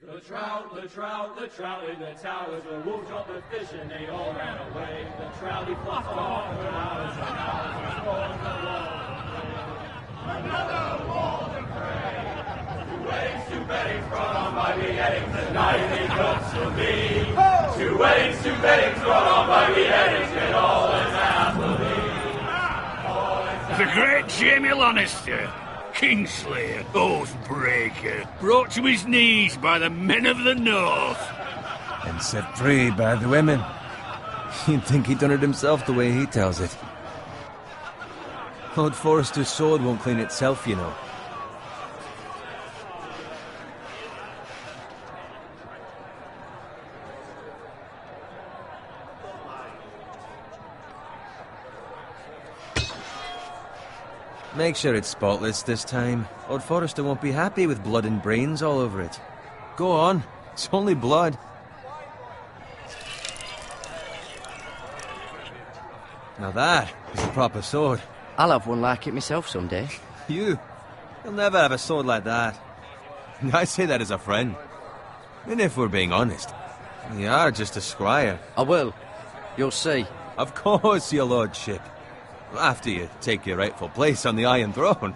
The trout in the towers. The wolves dropped the fish and they all ran away. The trout he flopped off for hours and hours and stormed the wall. Another wall to pray. Two weddings brought on by beheadings. The night he cooks for me. Two weddings brought on by beheadings. And all is happily. The great Jamie Lannister, Kingslayer, Oathbreaker, brought to his knees by the men of the North. And set free by the women. You'd think he'd done it himself the way he tells it. Lord Forrester's sword won't clean itself, you know. Make sure it's spotless this time. Lord Forrester won't be happy with blood and brains all over it. Go on. It's only blood. Now that is a proper sword. I'll have one like it myself someday. You'll never have a sword like that. I say that as a friend. And if we're being honest, you are just a squire. I will. You'll see. Of course, your lordship. After you take your rightful place on the Iron Throne.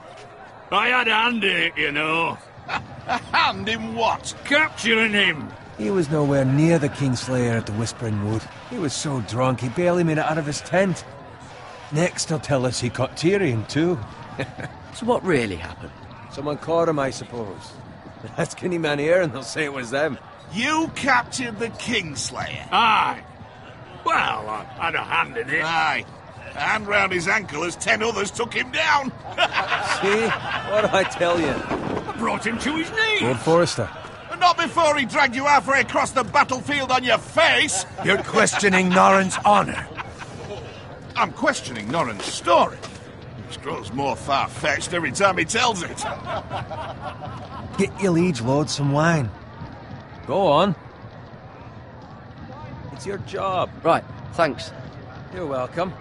I had a hand in it, you know. A hand in what? Capturing him. He was nowhere near the Kingslayer at the Whispering Wood. He was so drunk he barely made it out of his tent. Next he'll tell us he caught Tyrion too. So what really happened? Someone caught him, I suppose. Ask any man here and they'll say it was them. You captured the Kingslayer? Aye. Well, I had a hand in it. Aye. A hand round his ankle as 10 others took him down. See? What do I tell you? I brought him to his knees. Lord Forrester. Not before he dragged you halfway across the battlefield on your face. You're questioning Norrin's honor. I'm questioning Norrin's story. It grows more far-fetched every time he tells it. Get your liege lord some wine. Go on. It's your job. Right, thanks. You're welcome.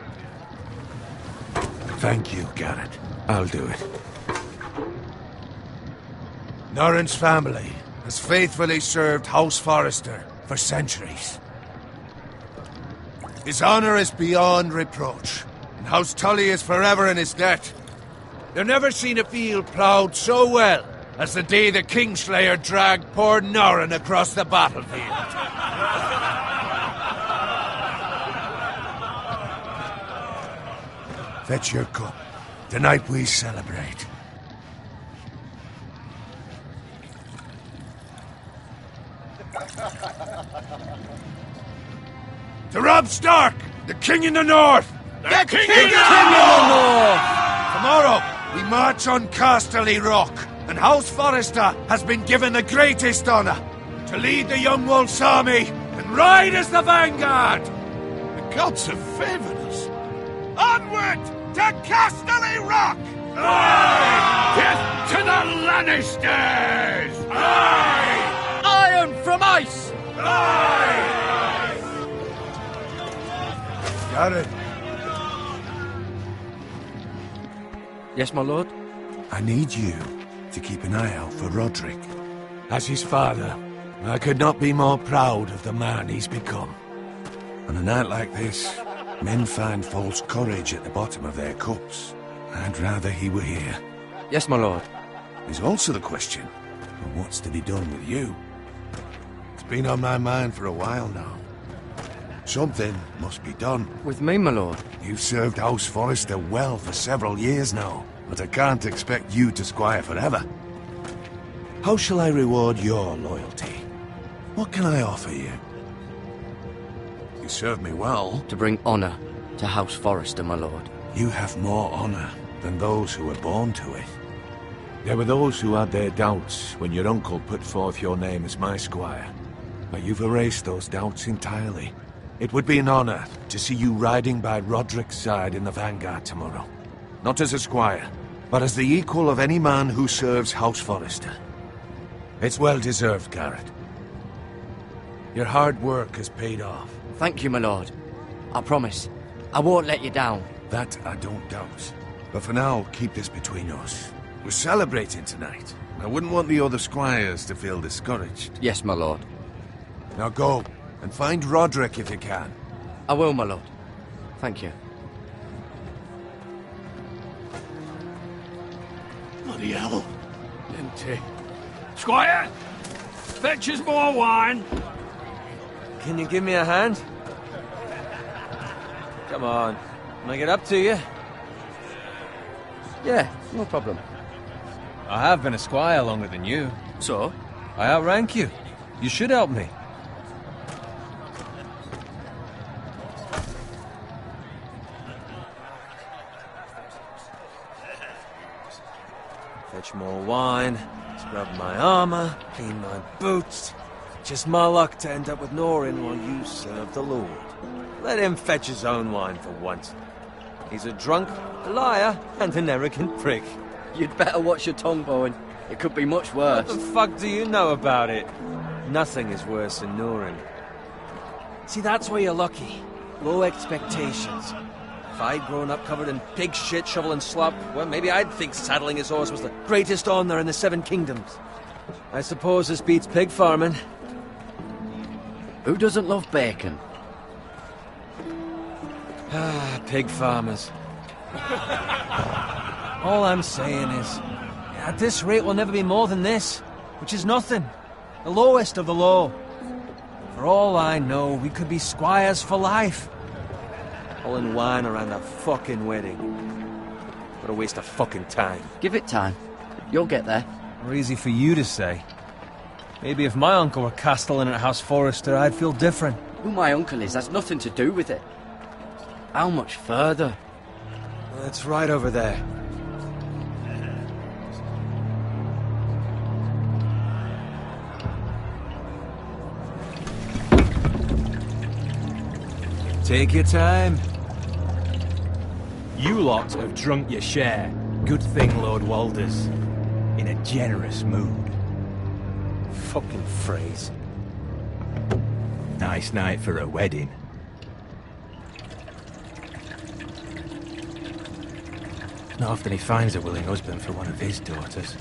Thank you, Garrett. I'll do it. Norrin's family has faithfully served House Forrester for centuries. His honor is beyond reproach, and House Tully is forever in his debt. They've never seen a field ploughed so well as the day the Kingslayer dragged poor Norrin across the battlefield. Fetch your cup. Tonight we celebrate. To Robb Stark, the King in the North! The King in the North! Tomorrow, we march on Casterly Rock, and House Forrester has been given the greatest honor to lead the Young Wolf's army and ride as the vanguard! The gods have favored us. Onward to Casterly Rock! Aye! Death to the Lannisters! Aye! Iron from ice! Aye! Garrett, Yes, my lord? I need you to keep an eye out for Roderick. As his father, I could not be more proud of the man he's become. On a night like this, men find false courage at the bottom of their cups. I'd rather he were here. Yes, my lord. There's also the question of what's to be done with you. It's been on my mind for a while now. Something must be done. With me, my lord? You've served House Forrester well for several years now, but I can't expect you to squire forever. How shall I reward your loyalty? What can I offer you? You served me well. To bring honor to House Forrester, my lord. You have more honor than those who were born to it. There were those who had their doubts when your uncle put forth your name as my squire. But you've erased those doubts entirely. It would be an honor to see you riding by Roderick's side in the vanguard tomorrow. Not as a squire, but as the equal of any man who serves House Forrester. It's well deserved, Garrett. Your hard work has paid off. Thank you, my lord. I promise. I won't let you down. That I don't doubt. But for now, keep this between us. We're celebrating tonight. I wouldn't want the other squires to feel discouraged. Yes, my lord. Now go, and find Roderick if you can. I will, my lord. Thank you. Bloody hell. Empty. Squire! Fetch us more wine! Can you give me a hand? Come on. Can I get up to you? Yeah, no problem. I have been a squire longer than you. So? I outrank you. You should help me. Fetch more wine, scrub my armor, clean my boots. Just my luck to end up with Norin while you serve the Lord. Let him fetch his own wine for once. He's a drunk, a liar, and an arrogant prick. You'd better watch your tongue, Bowen. It could be much worse. What the fuck do you know about it? Nothing is worse than Norin. See, that's where you're lucky. Low expectations. If I'd grown up covered in pig shit, shovel and slop, well, maybe I'd think saddling his horse was the greatest honor in the Seven Kingdoms. I suppose this beats pig farming. Who doesn't love bacon? Ah, pig farmers. All I'm saying is, at this rate we'll never be more than this, which is nothing. The lowest of the low. For all I know, we could be squires for life. Pulling wine around a fucking wedding. What a waste of fucking time. Give it time. You'll get there. Or easy for you to say. Maybe if my uncle were castellan at House Forrester, I'd feel different. Who my uncle is has nothing to do with it. How much further? It's right over there. Take your time. You lot have drunk your share. Good thing Lord Walder's in a generous mood. Fucking phrase. Nice night for a wedding. Not often he finds a willing husband for one of his daughters.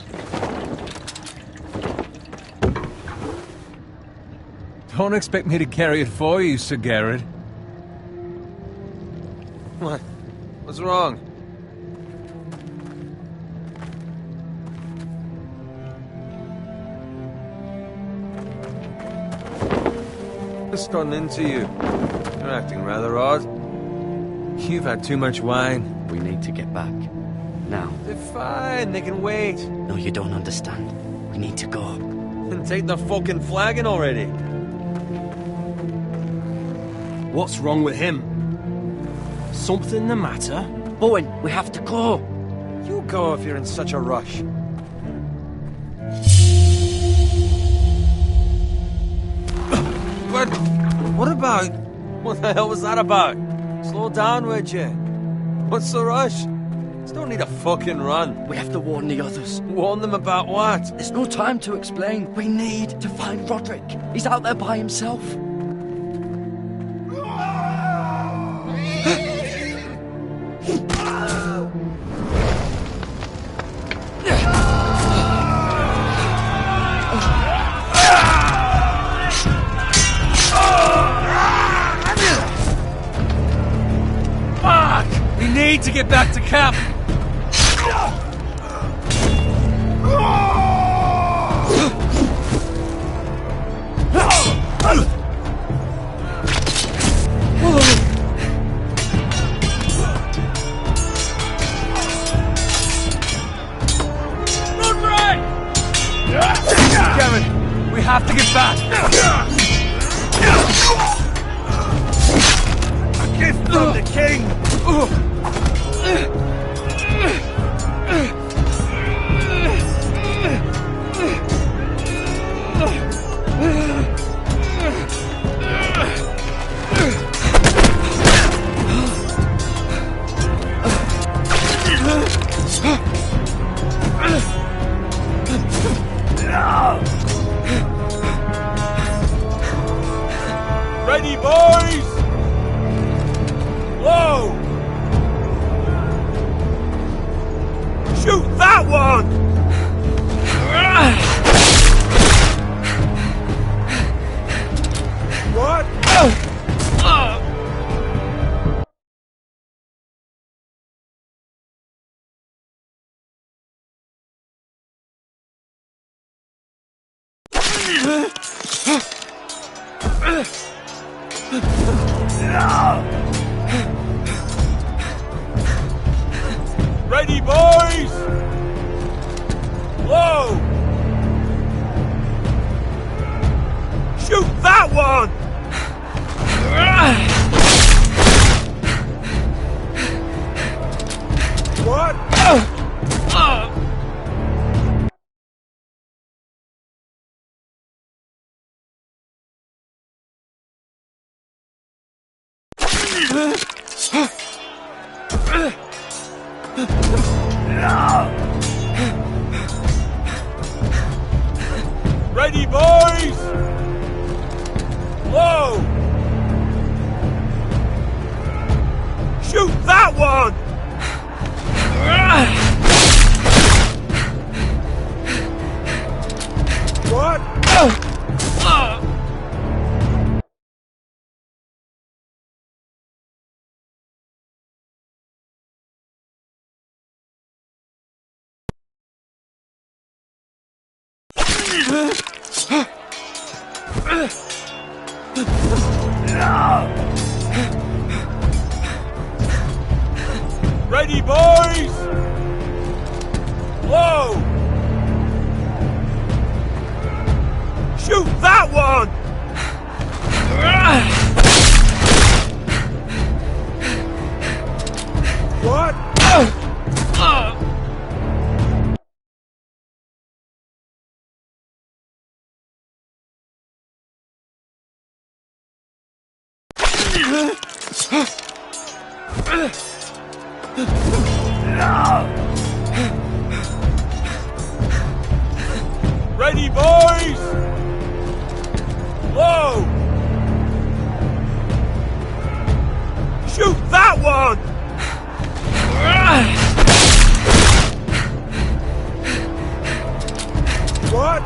Don't expect me to carry it for you, Sir Garrett. What? What's wrong? Just gotten into you. You're acting rather odd. You've had too much wine. We need to get back. Now. They're fine, they can wait. No, you don't understand. We need to go. Then take the fucking flagon already. What's wrong with him? Something the matter? Bowen, we have to go. You go if you're in such a rush. What about? What the hell was that about? Slow down, would you? What's the rush? There's no need to fucking run. We have to warn the others. Warn them about what? There's no time to explain. We need to find Roderick. He's out there by himself. We need to get back to camp. Gavin, we have to get back. A gift from the king. Ready, boys! Whoa! Shoot that one! Ready, boys! Whoa! Shoot that one! What? Ready, boys? Whoa! Shoot that one! What? Ready, boys? Whoa! Shoot that one! What? Ready, boys? Whoa! Shoot that one! What?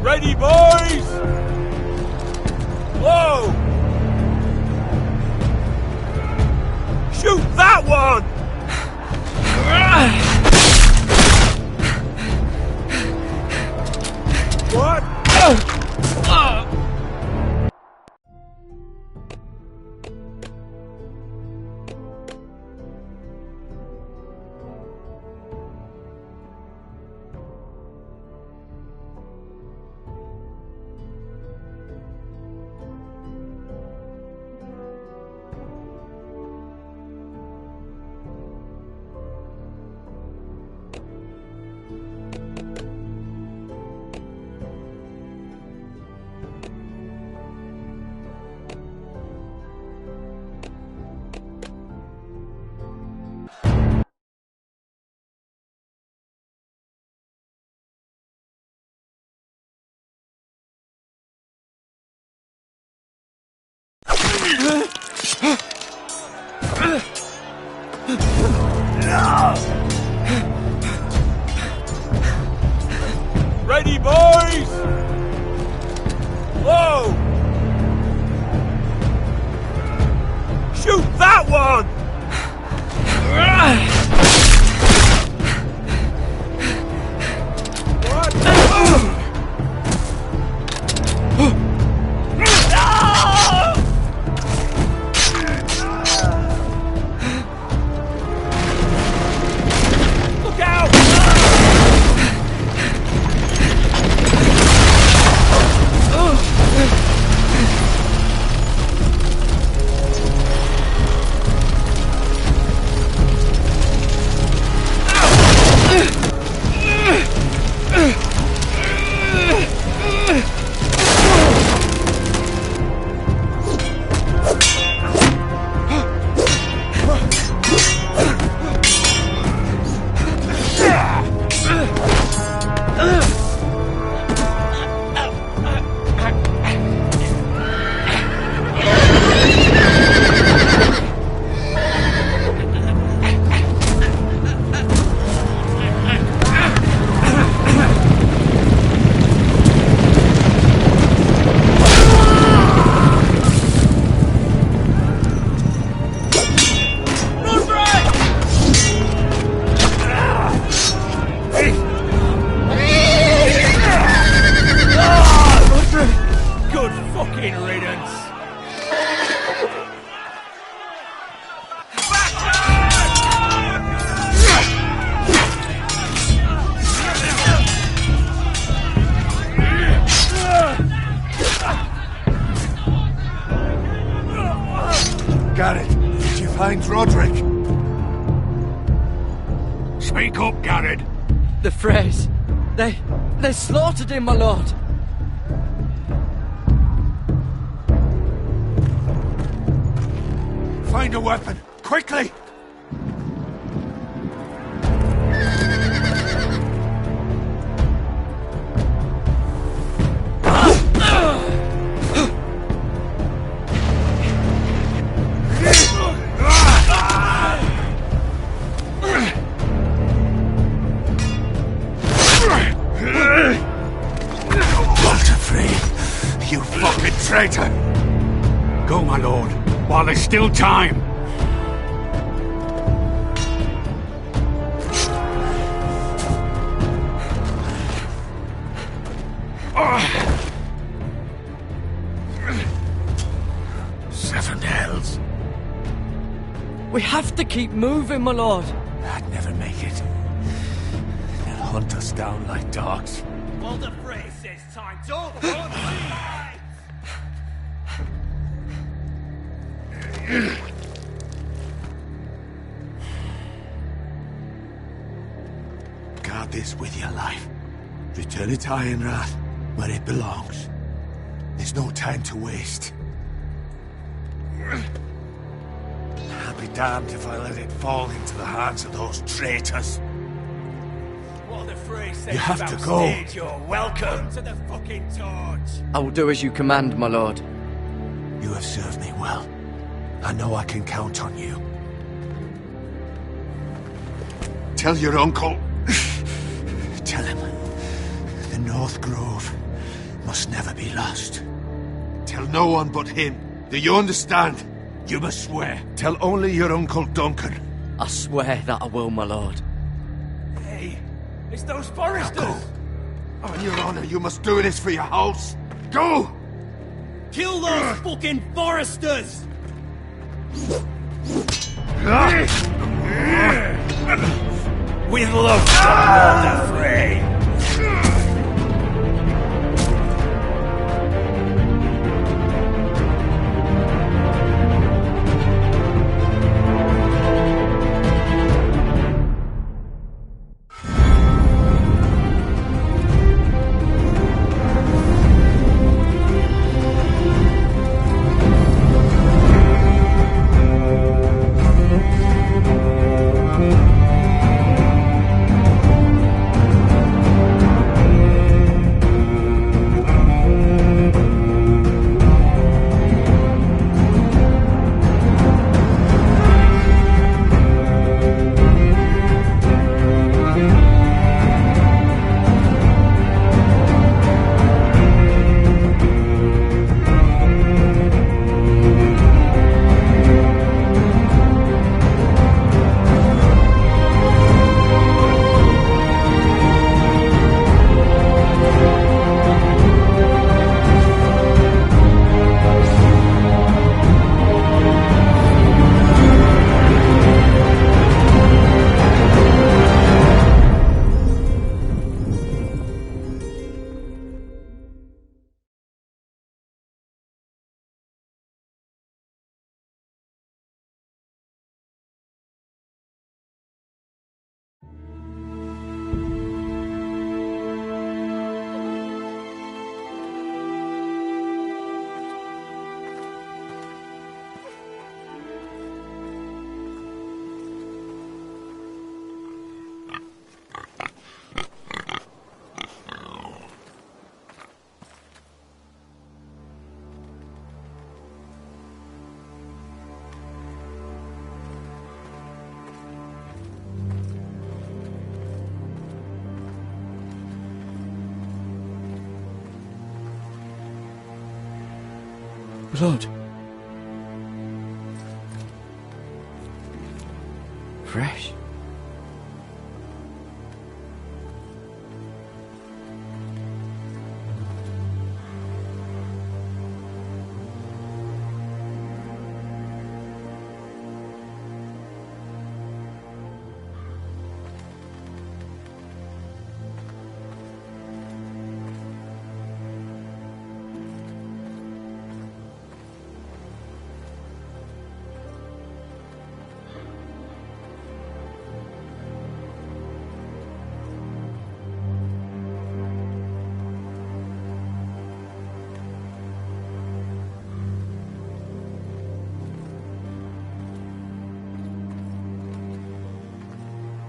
Ready, boys? Whoa! Shoot that one! What? Ready, boys? Whoa! Shoot that one! finds Roderick? Speak up, Garrett. The Freys. They slaughtered him, my lord. Find a weapon, quickly! You fucking traitor! Go, my lord, while there's still time. Seven hells. We have to keep moving, my lord. I'd never make it. They'll hunt us down like dogs. Well, the phrase says time to run. Guard this with your life. Return it to Ironrath, where it belongs. There's no time to waste. I'll be damned if I let it fall into the hands of those traitors. What the phrase says You have to about go. stage, you're welcome to the fucking torch. I will do as you command, my lord. You have served me well. I know I can count on you. Tell your uncle. Tell him, the North Grove must never be lost. Tell no one but him. Do you understand? You must swear. Tell only your Uncle Duncan. I swear that I will, my lord. Hey, it's those foresters. Go. On your honor, you must do this for your house. Go! Kill those fucking foresters. With love, Lord Frey. Blood. Fresh.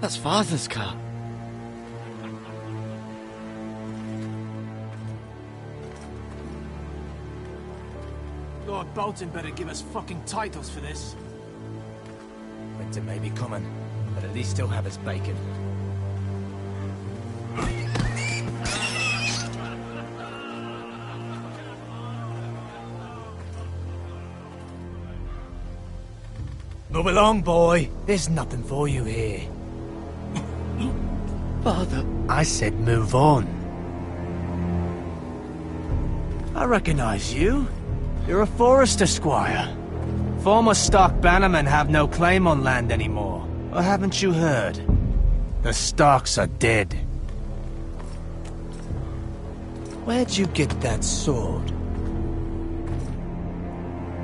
That's Father's car. Lord Bolton better give us fucking titles for this. Winter may be coming, but at least he'll have his bacon. Move along, boy. There's nothing for you here. Father, I said move on. I recognize you. You're a Forester squire. Former Stark bannermen have no claim on land anymore. Or haven't you heard? The Starks are dead. Where'd you get that sword?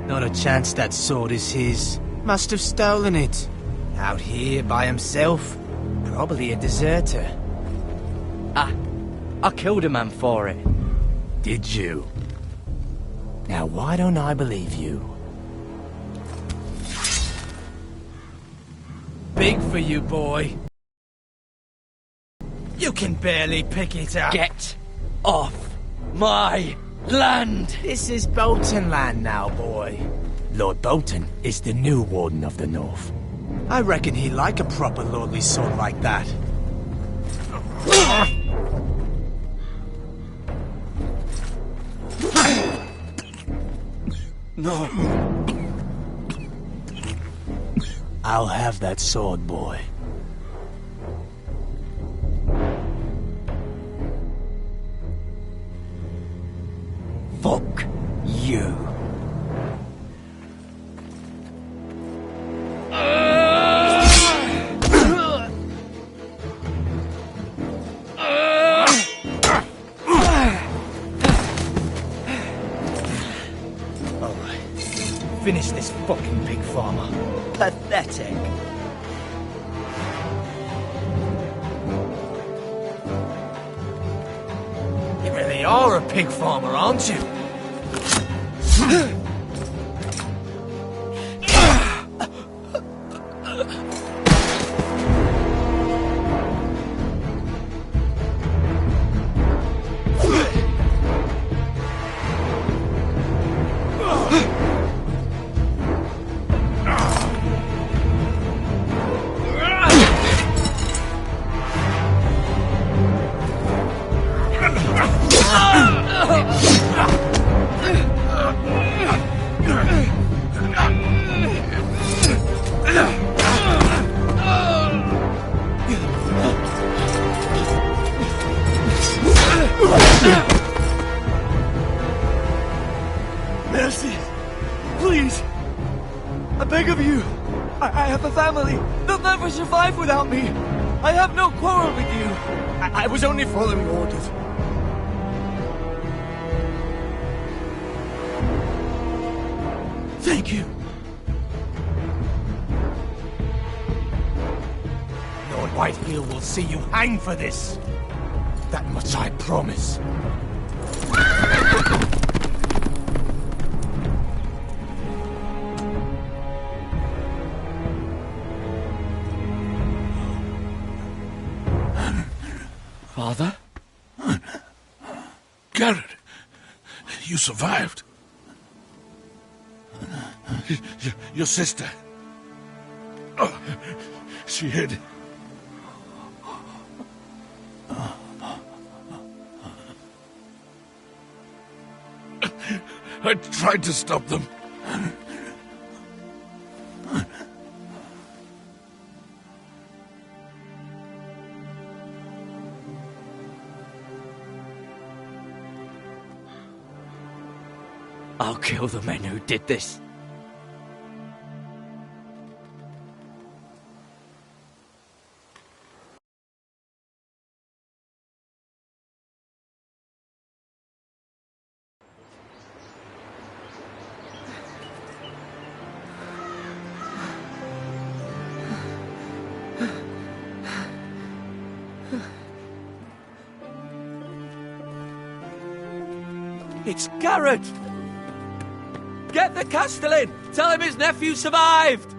Not a chance that sword is his. Must have stolen it. Out here by himself. Probably a deserter. I killed a man for it. Did you? Now why don't I believe you? Big for you, boy. You can barely pick it up. Get off my land! This is Bolton land now, boy. Lord Bolton is the new Warden of the North. I reckon he'd like a proper lordly sword like that. No. I'll have that sword, boy. Fuck you. Finish this fucking pig farmer. Pathetic. You really are a pig farmer, aren't you? Mercy! Please! I beg of you! I have a family! They'll never survive without me! I have no quarrel with you! I was only following orders. Thank you. Lord Whitehill will see you hang for this. That much I promise. Father? Garrett, you survived. Your sister. Oh, she hid. I tried to stop them. I'll kill the men who did this. It's Garrett! Get the Castellan! Tell him his nephew survived!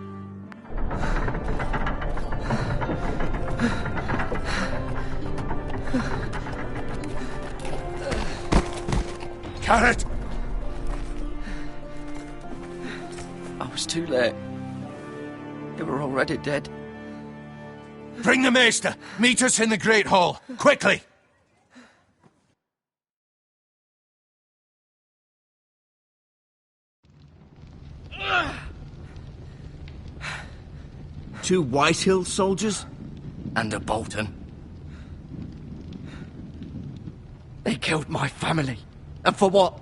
Carrot! I was too late. They were already dead. Bring the maester! Meet us in the Great Hall! Quickly! Two Whitehill soldiers? And a Bolton. They killed my family. And for what?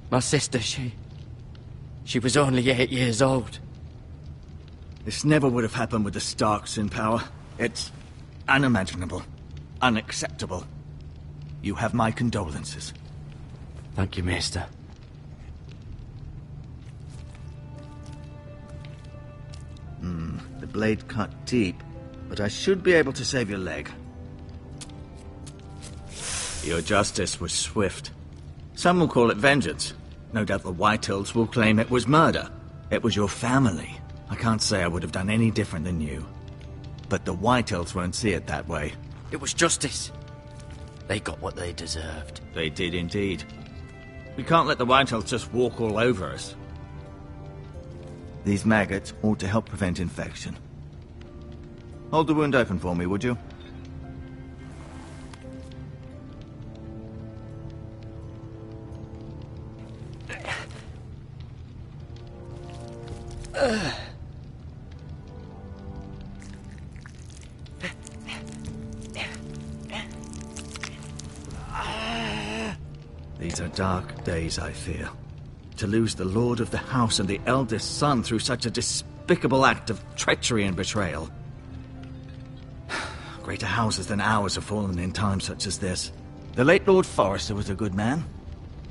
My sister, she was only 8 years old. This never would have happened with the Starks in power. It's unimaginable. Unacceptable. You have my condolences. Thank you, Maester. The blade cut deep, but I should be able to save your leg. Your justice was swift. Some will call it vengeance. No doubt the Whitehills will claim it was murder. It was your family. I can't say I would have done any different than you. But the Whitehills won't see it that way. It was justice. They got what they deserved. They did indeed. We can't let the Whitehills just walk all over us. These maggots ought to help prevent infection. Hold the wound open for me, would you? These are dark days, I fear. To lose the lord of the house and the eldest son through such a despicable act of treachery and betrayal. Greater houses than ours have fallen in times such as this. The late Lord Forrester was a good man.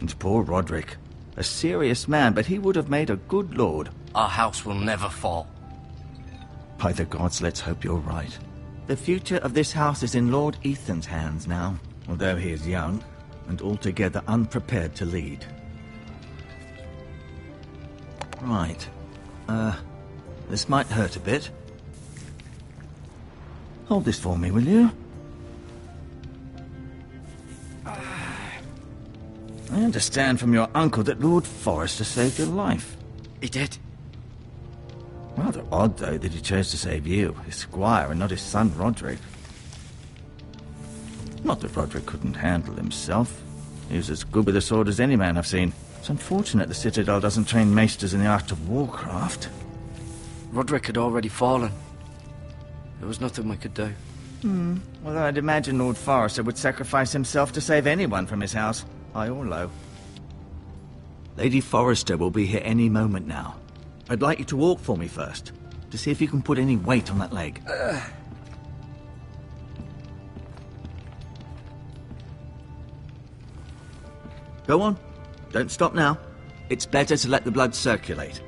And poor Roderick. A serious man, but he would have made a good lord. Our house will never fall. By the gods, let's hope you're right. The future of this house is in Lord Ethan's hands now, although he is young and altogether unprepared to lead. Right. This might hurt a bit. Hold this for me, will you? I understand from your uncle that Lord Forrester saved your life. He did. Rather odd, though, that he chose to save you, his squire, and not his son Roderick. Not that Roderick couldn't handle himself. He was as good with a sword as any man I've seen. It's unfortunate the Citadel doesn't train maesters in the art of warcraft. Roderick had already fallen. There was nothing we could do. Well, I'd imagine Lord Forrester would sacrifice himself to save anyone from his house, high or low. Lady Forrester will be here any moment now. I'd like you to walk for me first, to see if you can put any weight on that leg. Go on. Don't stop now. It's better to let the blood circulate.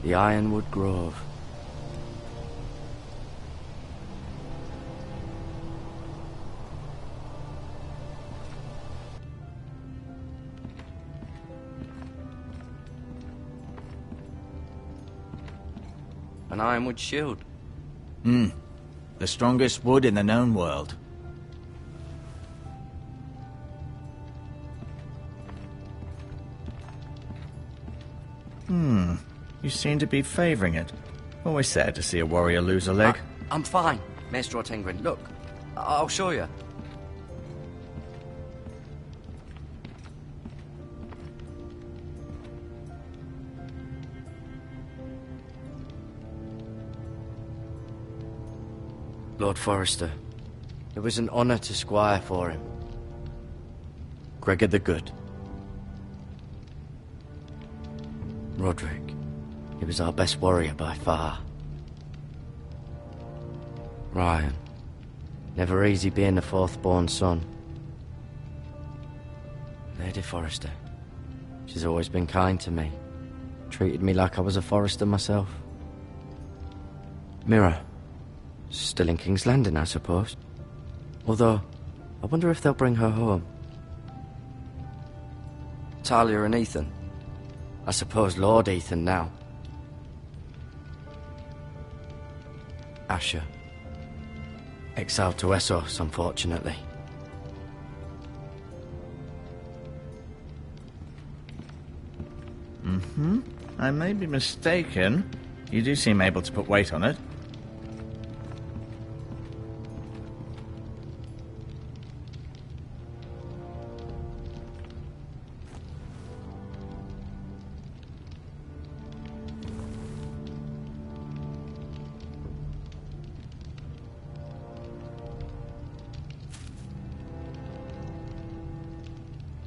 The Ironwood Grove. An ironwood shield. The strongest wood in the known world. You seem to be favoring it. Always sad to see a warrior lose a leg. I'm fine, Maester Ortengrin. Look, I'll show you. Lord Forrester, it was an honor to squire for him. Gregor the Good. Roderick. He was our best warrior by far. Ryan. Never easy being the fourth-born son. Lady Forrester. She's always been kind to me. treated me like I was a Forrester myself. Mira. Still in King's Landing, I suppose. Although, I wonder if they'll bring her home. Talia and Ethan. I suppose Lord Ethan now. Asher. Exiled to Essos, unfortunately. I may be mistaken. You do seem able to put weight on it.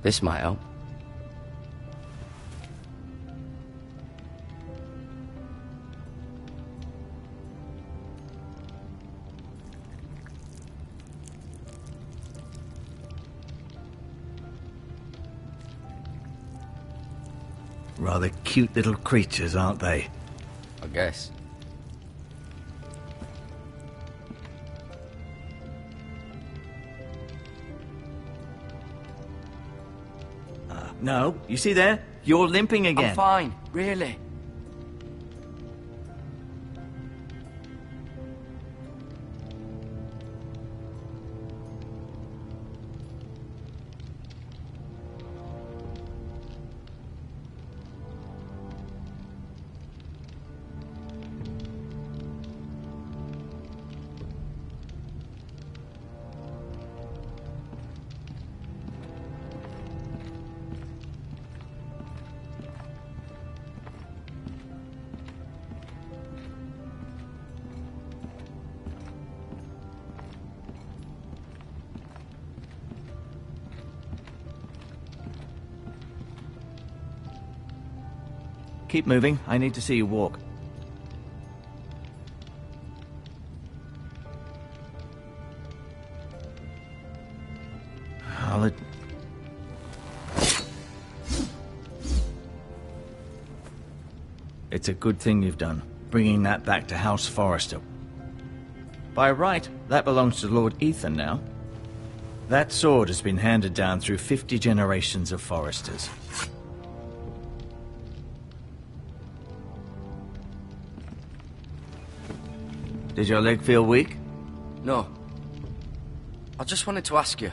This might help. Rather cute little creatures, aren't they? I guess. No, you see there? You're limping again. I'm fine, really. Keep moving. I need to see you walk. It's a good thing you've done, bringing that back to House Forrester. By right, that belongs to Lord Ethan now. That sword has been handed down through 50 generations of Forresters. Did your leg feel weak? No. I just wanted to ask you.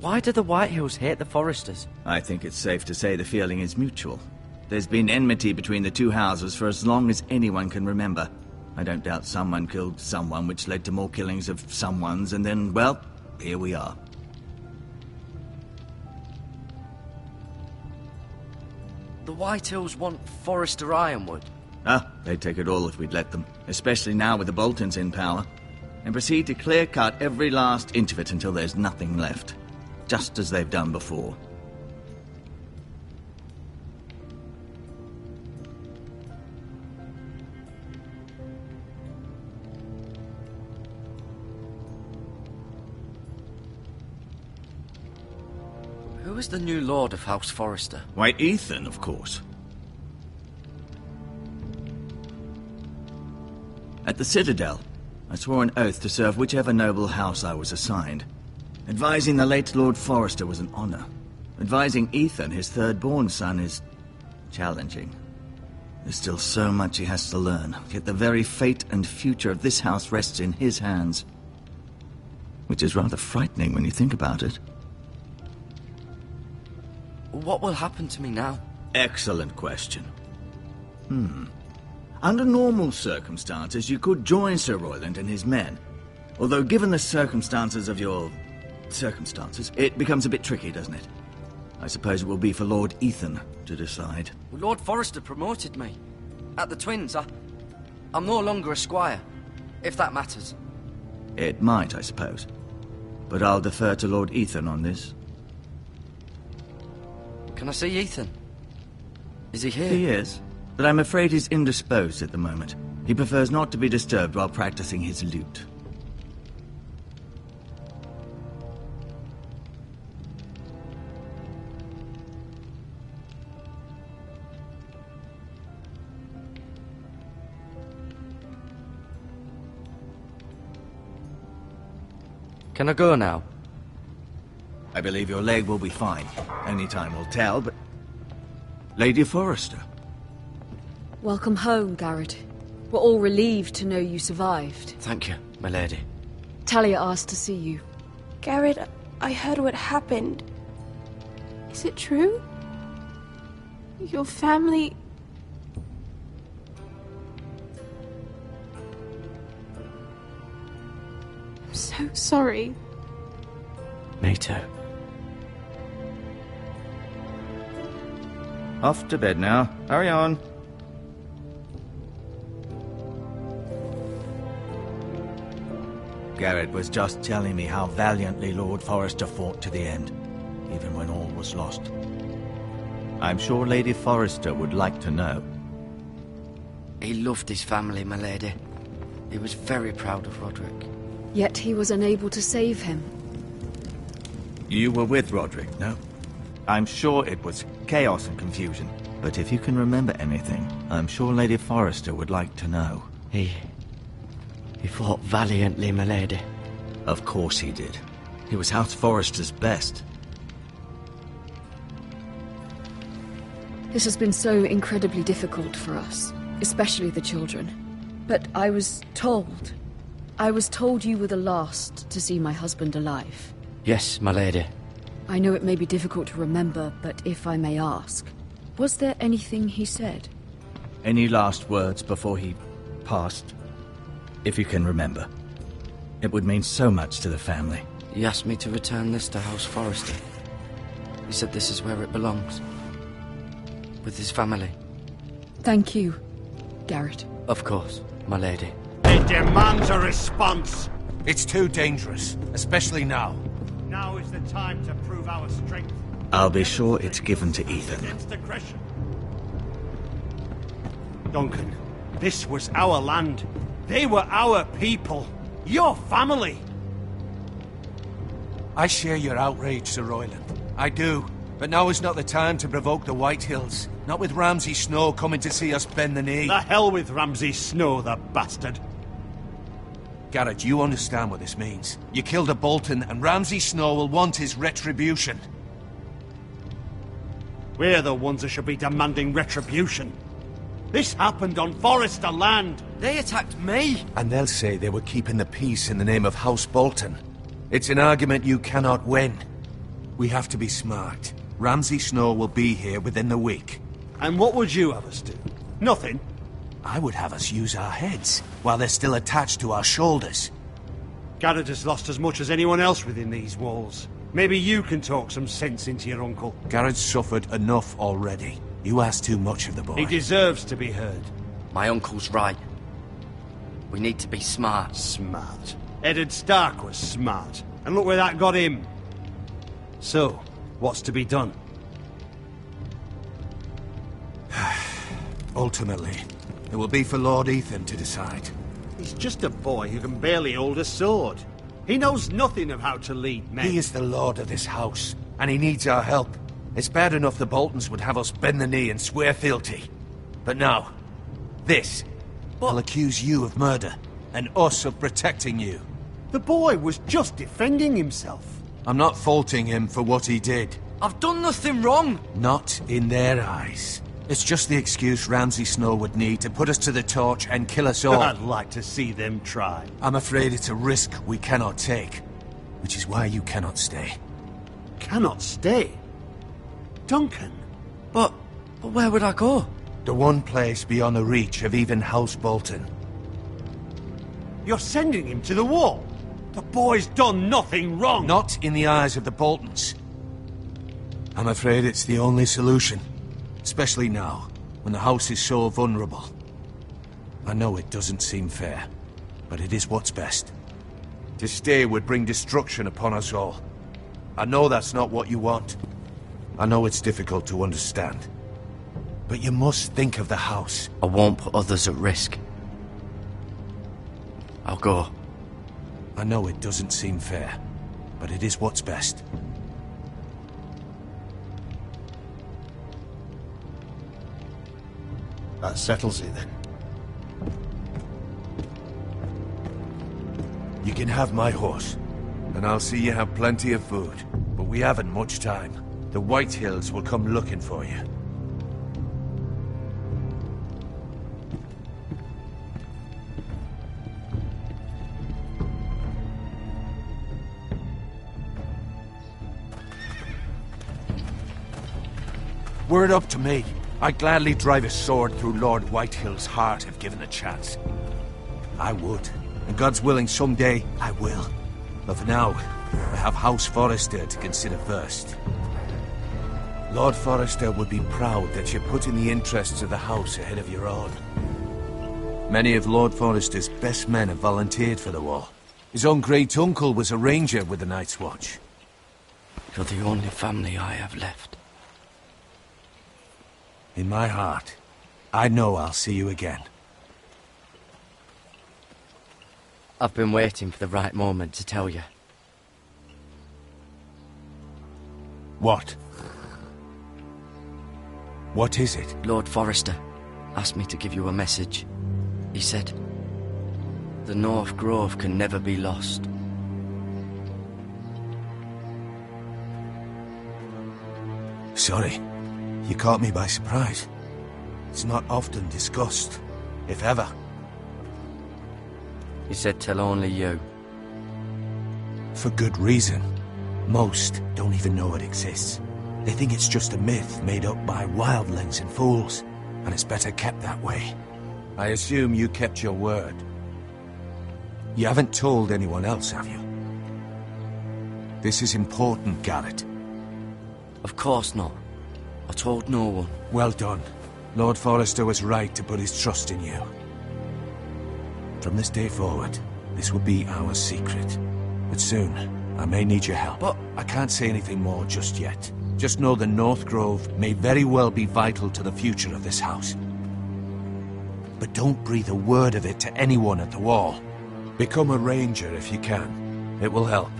Why do the Whitehills hate the Forresters? I think it's safe to say the feeling is mutual. There's been enmity between the two houses for as long as anyone can remember. I don't doubt someone killed someone, which led to more killings of someones, and then, well, here we are. The Whitehills want Forrester Ironwood. Ah, they'd take it all if we'd let them, especially now with the Boltons in power, and proceed to clear-cut every last inch of it until there's nothing left, just as they've done before. Who is the new Lord of House Forrester? Why, Ethan, of course. At the Citadel, I swore an oath to serve whichever noble house I was assigned. Advising the late Lord Forrester was an honor. Advising Ethan, his third-born son, is challenging. There's still so much he has to learn, yet the very fate and future of this house rests in his hands. Which is rather frightening when you think about it. What will happen to me now? Excellent question. Under normal circumstances, you could join Sir Royland and his men. Although given the circumstances of your circumstances, it becomes a bit tricky, doesn't it? I suppose it will be for Lord Ethan to decide. Well, Lord Forrester promoted me. At the Twins, I'm no longer a squire, if that matters. It might, I suppose. But I'll defer to Lord Ethan on this. Can I see Ethan? Is he here? He is, but I'm afraid he's indisposed at the moment. He prefers not to be disturbed while practicing his lute. Can I go now? I believe your leg will be fine. Only time will tell, but... Lady Forrester. Welcome home, Garrett. We're all relieved to know you survived. Thank you, my lady. Talia asked to see you. Garrett, I heard what happened. Is it true? Your family... I'm so sorry. Me too. Off to bed now. Hurry on. Garrett was just telling me how valiantly Lord Forrester fought to the end, even when all was lost. I'm sure Lady Forrester would like to know. He loved his family, my lady. He was very proud of Roderick. Yet he was unable to save him. You were with Roderick, no? I'm sure it was chaos and confusion. But if you can remember anything, I'm sure Lady Forrester would like to know. He fought valiantly, my lady. Of course he did. He was House Forrester's best. This has been so incredibly difficult for us, especially the children. But I was told you were the last to see my husband alive. Yes, my lady. I know it may be difficult to remember, but if I may ask, was there anything he said? Any last words before he passed? If you can remember. It would mean so much to the family. He asked me to return this to House Forrester. He said this is where it belongs. With his family. Thank you, Garrett. Of course, my lady. It demands a response. It's too dangerous, especially now. Now is the time to prove our strength. I'll be sure it's given to Ethan. Against aggression. Duncan, this was our land. They were our people. Your family. I share your outrage, Sir Royland. I do. But now is not the time to provoke the White Hills. Not with Ramsay Snow coming to see us bend the knee. The hell with Ramsay Snow, the bastard. Garrett, you understand what this means. You killed a Bolton, and Ramsay Snow will want his retribution. We're the ones that should be demanding retribution. This happened on Forrester land. They attacked me. And they'll say they were keeping the peace in the name of House Bolton. It's an argument you cannot win. We have to be smart. Ramsay Snow will be here within the week. And what would you have us do? Nothing. I would have us use our heads, while they're still attached to our shoulders. Garrett has lost as much as anyone else within these walls. Maybe you can talk some sense into your uncle. Garrett's suffered enough already. You ask too much of the boy. He deserves to be heard. My uncle's right. We need to be smart. Smart. Eddard Stark was smart. And look where that got him. So, what's to be done? Ultimately, it will be for Lord Ethan to decide. He's just a boy who can barely hold a sword. He knows nothing of how to lead men. He is the lord of this house, and he needs our help. It's bad enough the Boltons would have us bend the knee and swear fealty. But now, this. They'll accuse you of murder, and us of protecting you. The boy was just defending himself. I'm not faulting him for what he did. I've done nothing wrong. Not in their eyes. It's just the excuse Ramsay Snow would need to put us to the torch and kill us all. I'd like to see them try. I'm afraid it's a risk we cannot take, which is why you cannot stay. Cannot stay? Duncan? But where would I go? The one place beyond the reach of even House Bolton. You're sending him to the wall? The boy's done nothing wrong! Not in the eyes of the Boltons. I'm afraid it's the only solution. Especially now, when the house is so vulnerable. I know it doesn't seem fair, but it is what's best. To stay would bring destruction upon us all. I know that's not what you want. I know it's difficult to understand. But you must think of the house. I won't put others at risk. I'll go. I know it doesn't seem fair, but it is what's best. That settles it then. You can have my horse. And I'll see you have plenty of food. But we haven't much time. The White Hills will come looking for you. Were it up to me, I'd gladly drive a sword through Lord Whitehill's heart if given a chance. I would. And God's willing, someday I will. But for now, I have House Forrester to consider first. Lord Forrester would be proud that you're putting the interests of the house ahead of your own. Many of Lord Forrester's best men have volunteered for the war. His own great-uncle was a ranger with the Night's Watch. You're the only family I have left. In my heart, I know I'll see you again. I've been waiting for the right moment to tell you. What? What is it? Lord Forrester asked me to give you a message. He said, the North Grove can never be lost. Sorry. You caught me by surprise. It's not often discussed, if ever. He said tell only you. For good reason. Most don't even know it exists. They think it's just a myth made up by wildlings and fools, and it's better kept that way. I assume you kept your word. You haven't told anyone else, have you? This is important, Garrett. Of course not. I told no one. Well done. Lord Forrester was right to put his trust in you. From this day forward, this will be our secret. But soon, I may need your help. But I can't say anything more just yet. Just know the North Grove may very well be vital to the future of this house. But don't breathe a word of it to anyone at the wall. Become a ranger if you can. It will help.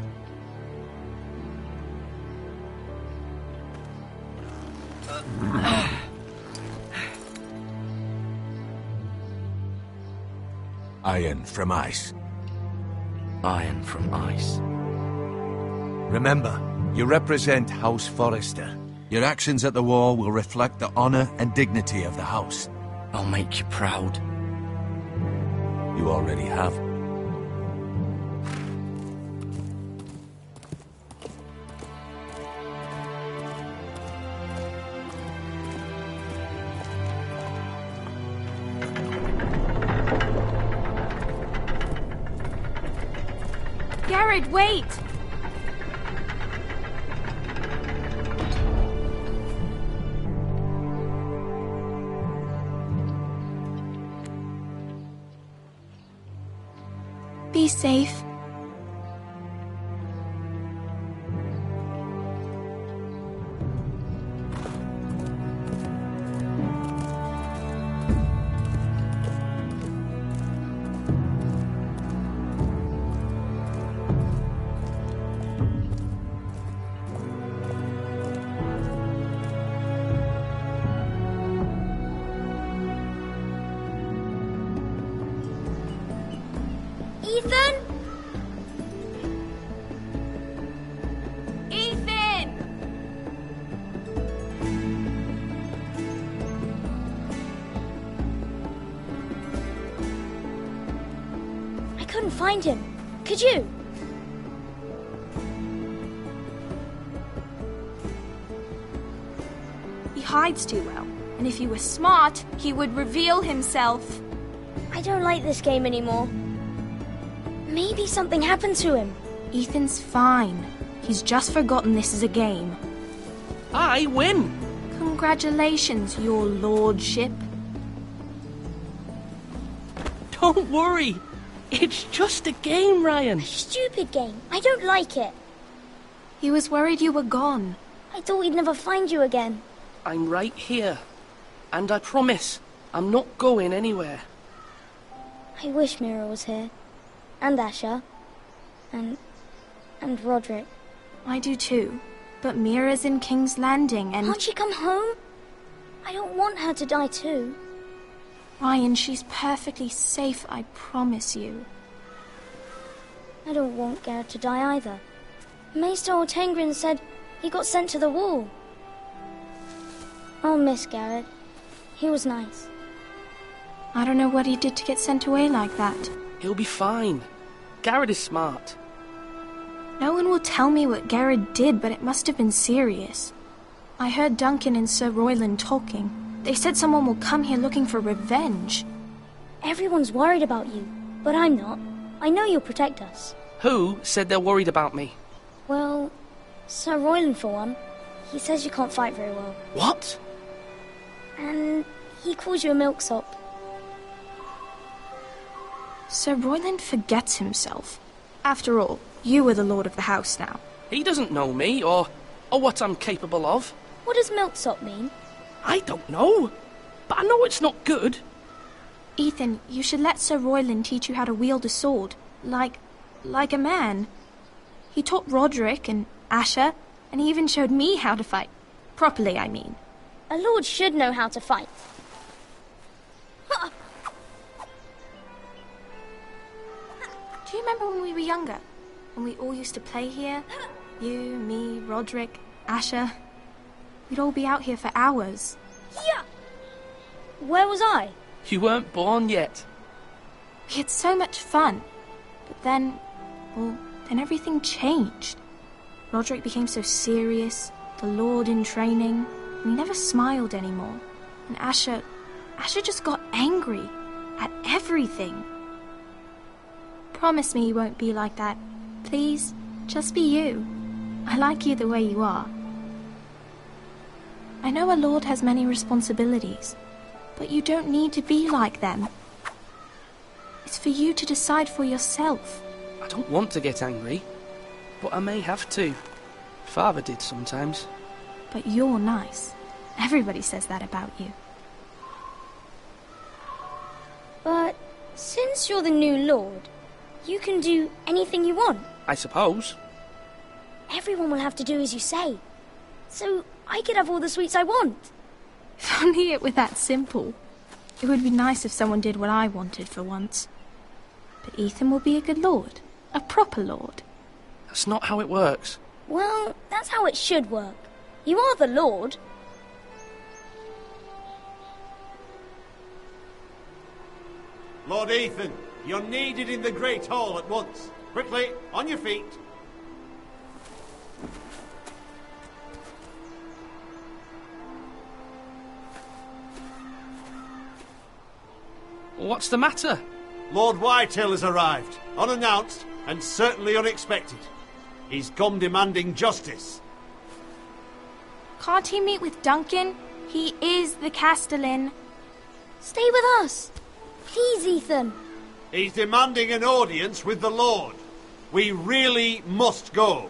Iron from ice. Iron from ice. Remember, you represent House Forrester. Your actions at the war will reflect the honor and dignity of the house. I'll make you proud. You already have. Garrett, wait! Be safe. Ethan? Ethan! I couldn't find him. Could you? He hides too well, and if he was smart, he would reveal himself. I don't like this game anymore. Maybe something happened to him. Ethan's fine. He's just forgotten this is a game. I win! Congratulations, your lordship. Don't worry. It's just a game, Ryan. Stupid game. I don't like it. He was worried you were gone. I thought we'd never find you again. I'm right here. And I promise, I'm not going anywhere. I wish Mira was here. And Asher. And Roderick. I do too. But Mira's in King's Landing and... Can't she come home? I don't want her to die too. Ryan, she's perfectly safe, I promise you. I don't want Garrett to die either. Maester Ortengrin said he got sent to the wall. I'll miss Garrett. He was nice. I don't know what he did to get sent away like that. He'll be fine. Garrett is smart. No one will tell me what Garrett did, but it must have been serious. I heard Duncan and Sir Royland talking. They said someone will come here looking for revenge. Everyone's worried about you, but I'm not. I know you'll protect us. Who said they're worried about me? Well, Sir Royland for one. He says you can't fight very well. What? And he calls you a milksop. Sir Royland forgets himself. After all, you are the lord of the house now. He doesn't know me, or what I'm capable of. What does milksop mean? I don't know, but I know it's not good. Ethan, you should let Sir Royland teach you how to wield a sword, like a man. He taught Roderick and Asher, and he even showed me how to fight. Properly, I mean. A lord should know how to fight. Do you remember when we were younger? When we all used to play here? You, me, Roderick, Asher. We'd all be out here for hours. Yeah! Where was I? You weren't born yet. We had so much fun. But then everything changed. Roderick became so serious, the lord in training, and he never smiled anymore. And Asher just got angry at everything. Promise me you won't be like that. Please, just be you. I like you the way you are. I know a lord has many responsibilities, but you don't need to be like them. It's for you to decide for yourself. I don't want to get angry, but I may have to. Father did sometimes. But you're nice. Everybody says that about you. But since you're the new lord, you can do anything you want. I suppose. Everyone will have to do as you say. So I could have all the sweets I want. If only it were that simple. It would be nice if someone did what I wanted for once. But Ethan will be a good lord. A proper lord. That's not how it works. Well, that's how it should work. You are the lord. Lord Ethan, you're needed in the Great Hall at once. Quickly, on your feet. What's the matter? Lord Whitehill has arrived, unannounced and certainly unexpected. He's come demanding justice. Can't he meet with Duncan? He is the Castellan. Stay with us. Please, Ethan. He's demanding an audience with the Lord. We really must go.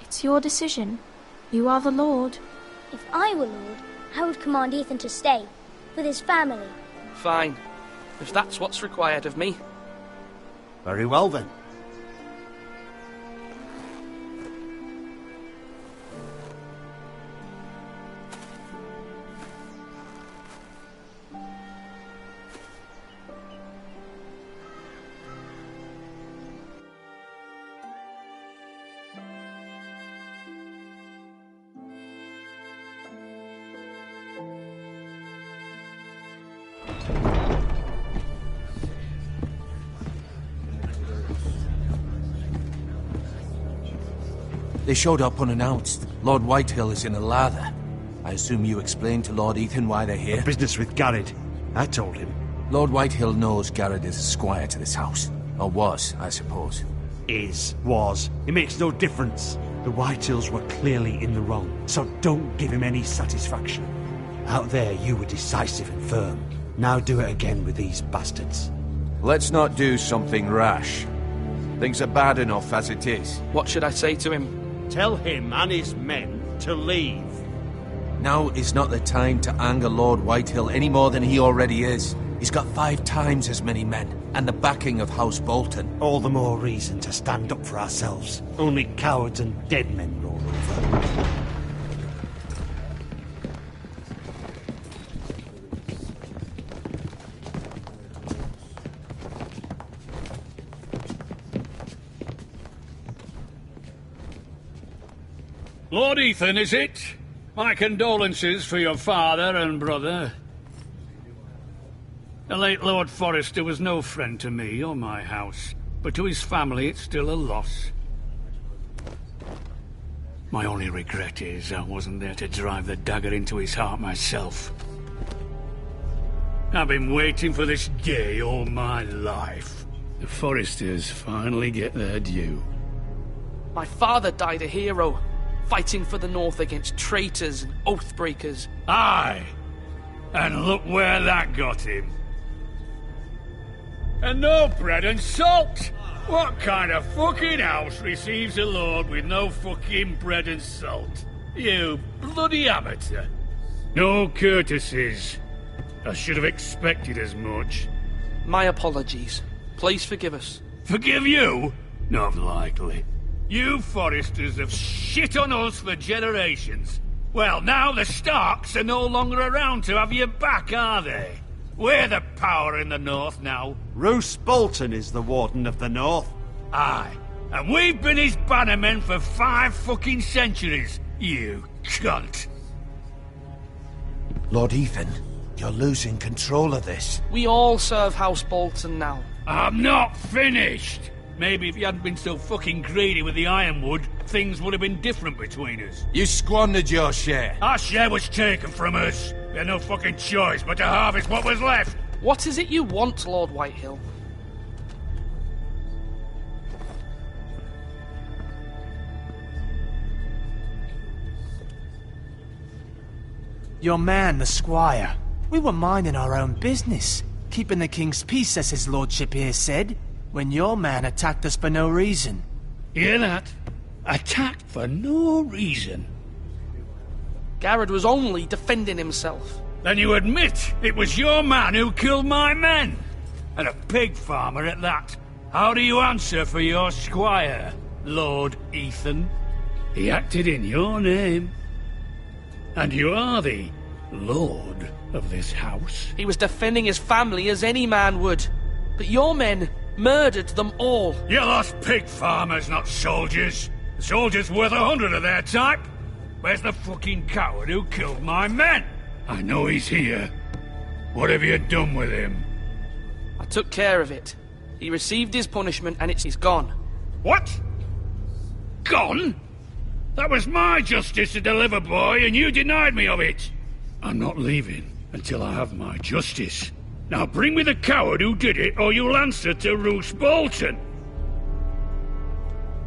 It's your decision. You are the Lord. If I were Lord, I would command Ethan to stay, with his family. Fine. If that's what's required of me. Very well, then. They showed up unannounced. Lord Whitehill is in a lather. I assume you explained to Lord Ethan why they're here? Business with Garrett. I told him. Lord Whitehill knows Garrett is a squire to this house. Or was, I suppose. Was. It makes no difference. The Whitehills were clearly in the wrong, so don't give him any satisfaction. Out there, you were decisive and firm. Now do it again with these bastards. Let's not do something rash. Things are bad enough as it is. What should I say to him? Tell him and his men to leave. Now is not the time to anger Lord Whitehill any more than he already is. He's got 5 times as many men, and the backing of House Bolton. All the more reason to stand up for ourselves. Only cowards and dead men roll over. Lord Ethan, is it? My condolences for your father and brother. The late Lord Forrester was no friend to me or my house, but to his family it's still a loss. My only regret is I wasn't there to drive the dagger into his heart myself. I've been waiting for this day all my life. The Forresters finally get their due. My father died a hero, fighting for the North against traitors and oath-breakers. Aye! And look where that got him. And no bread and salt! What kind of fucking house receives a lord with no fucking bread and salt? You bloody amateur. No courtesies. I should have expected as much. My apologies. Please forgive us. Forgive you? Not likely. You Forresters have shit on us for generations. Well, now the Starks are no longer around to have you back, are they? We're the power in the North now. Roose Bolton is the Warden of the North. Aye. And we've been his bannermen for 5 fucking centuries, you cunt. Lord Ethan, you're losing control of this. We all serve House Bolton now. I'm not finished! Maybe if you hadn't been so fucking greedy with the ironwood, things would have been different between us. You squandered your share. Our share was taken from us. We had no fucking choice but to harvest what was left. What is it you want, Lord Whitehill? Your man, the squire. We were minding our own business, keeping the king's peace, as his lordship here said, when your man attacked us for no reason. Hear that? Attacked for no reason. Garrett was only defending himself. Then you admit it was your man who killed my men? And a pig farmer at that. How do you answer for your squire, Lord Ethan? He acted in your name. And you are the lord of this house. He was defending his family as any man would. But your men murdered them all. You lost pig farmers, not soldiers. The soldiers worth 100 of their type. Where's the fucking coward who killed my men? I know he's here. What have you done with him? I took care of it. He received his punishment and he's gone. What? Gone? That was my justice to deliver, boy, and you denied me of it. I'm not leaving until I have my justice. Now bring me the coward who did it, or you'll answer to Roose Bolton.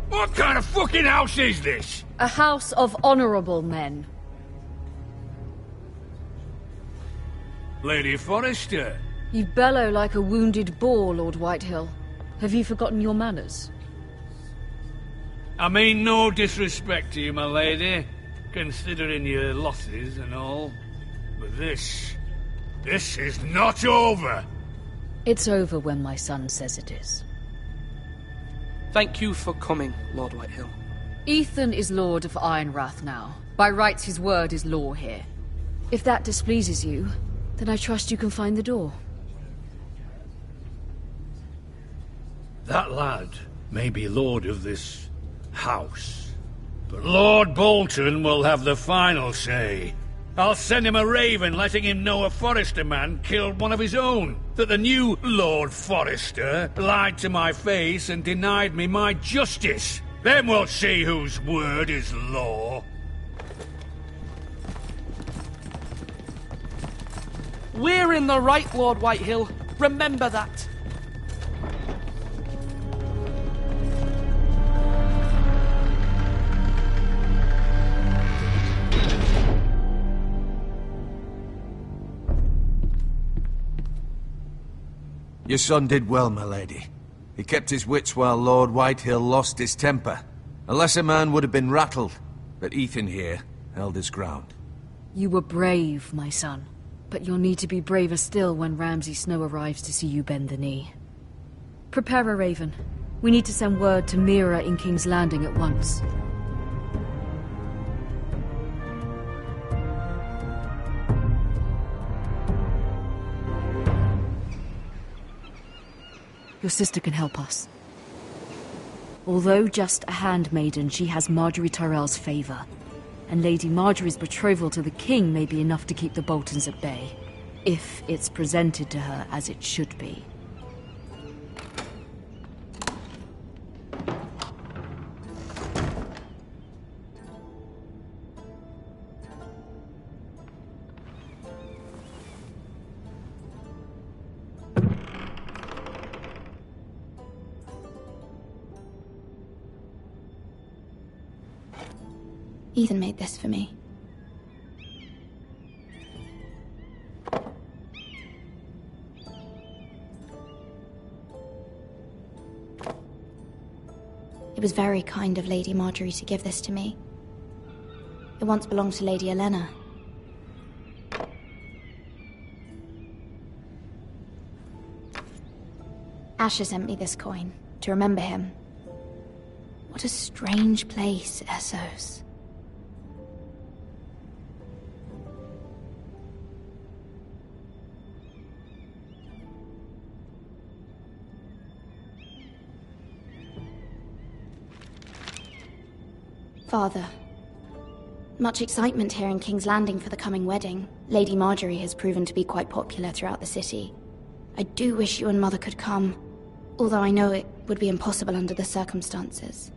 What kind of fucking house is this? A house of honorable men. Lady Forrester. You bellow like a wounded boar, Lord Whitehill. Have you forgotten your manners? I mean no disrespect to you, my lady, considering your losses and all. But this is not over. It's over when my son says it is. Thank you for coming, Lord Whitehill. Ethan is Lord of Ironrath now. By rights, his word is law here. If that displeases you, then I trust you can find the door. That lad may be lord of this house, but Lord Bolton will have the final say. I'll send him a raven letting him know a Forrester man killed one of his own, that the new Lord Forrester lied to my face and denied me my justice. Then we'll see whose word is law. We're in the right, Lord Whitehill. Remember that. Your son did well, my lady. He kept his wits while Lord Whitehill lost his temper. A lesser man would have been rattled, but Ethan here held his ground. You were brave, my son. But you'll need to be braver still when Ramsay Snow arrives to see you bend the knee. Prepare a raven. We need to send word to Mira in King's Landing at once. Your sister can help us. Although just a handmaiden, she has Marjorie Tyrell's favor. and Lady Marjorie's betrothal to the king may be enough to keep the Boltons at bay, if it's presented to her as it should be. Ethan made this for me. It was very kind of Lady Marjorie to give this to me. It once belonged to Lady Elena. Asher sent me this coin to remember him. What a strange place, Essos. Father, much excitement here in King's Landing for the coming wedding. Lady Marjorie has proven to be quite popular throughout the city. I do wish you and Mother could come, although I know it would be impossible under the circumstances.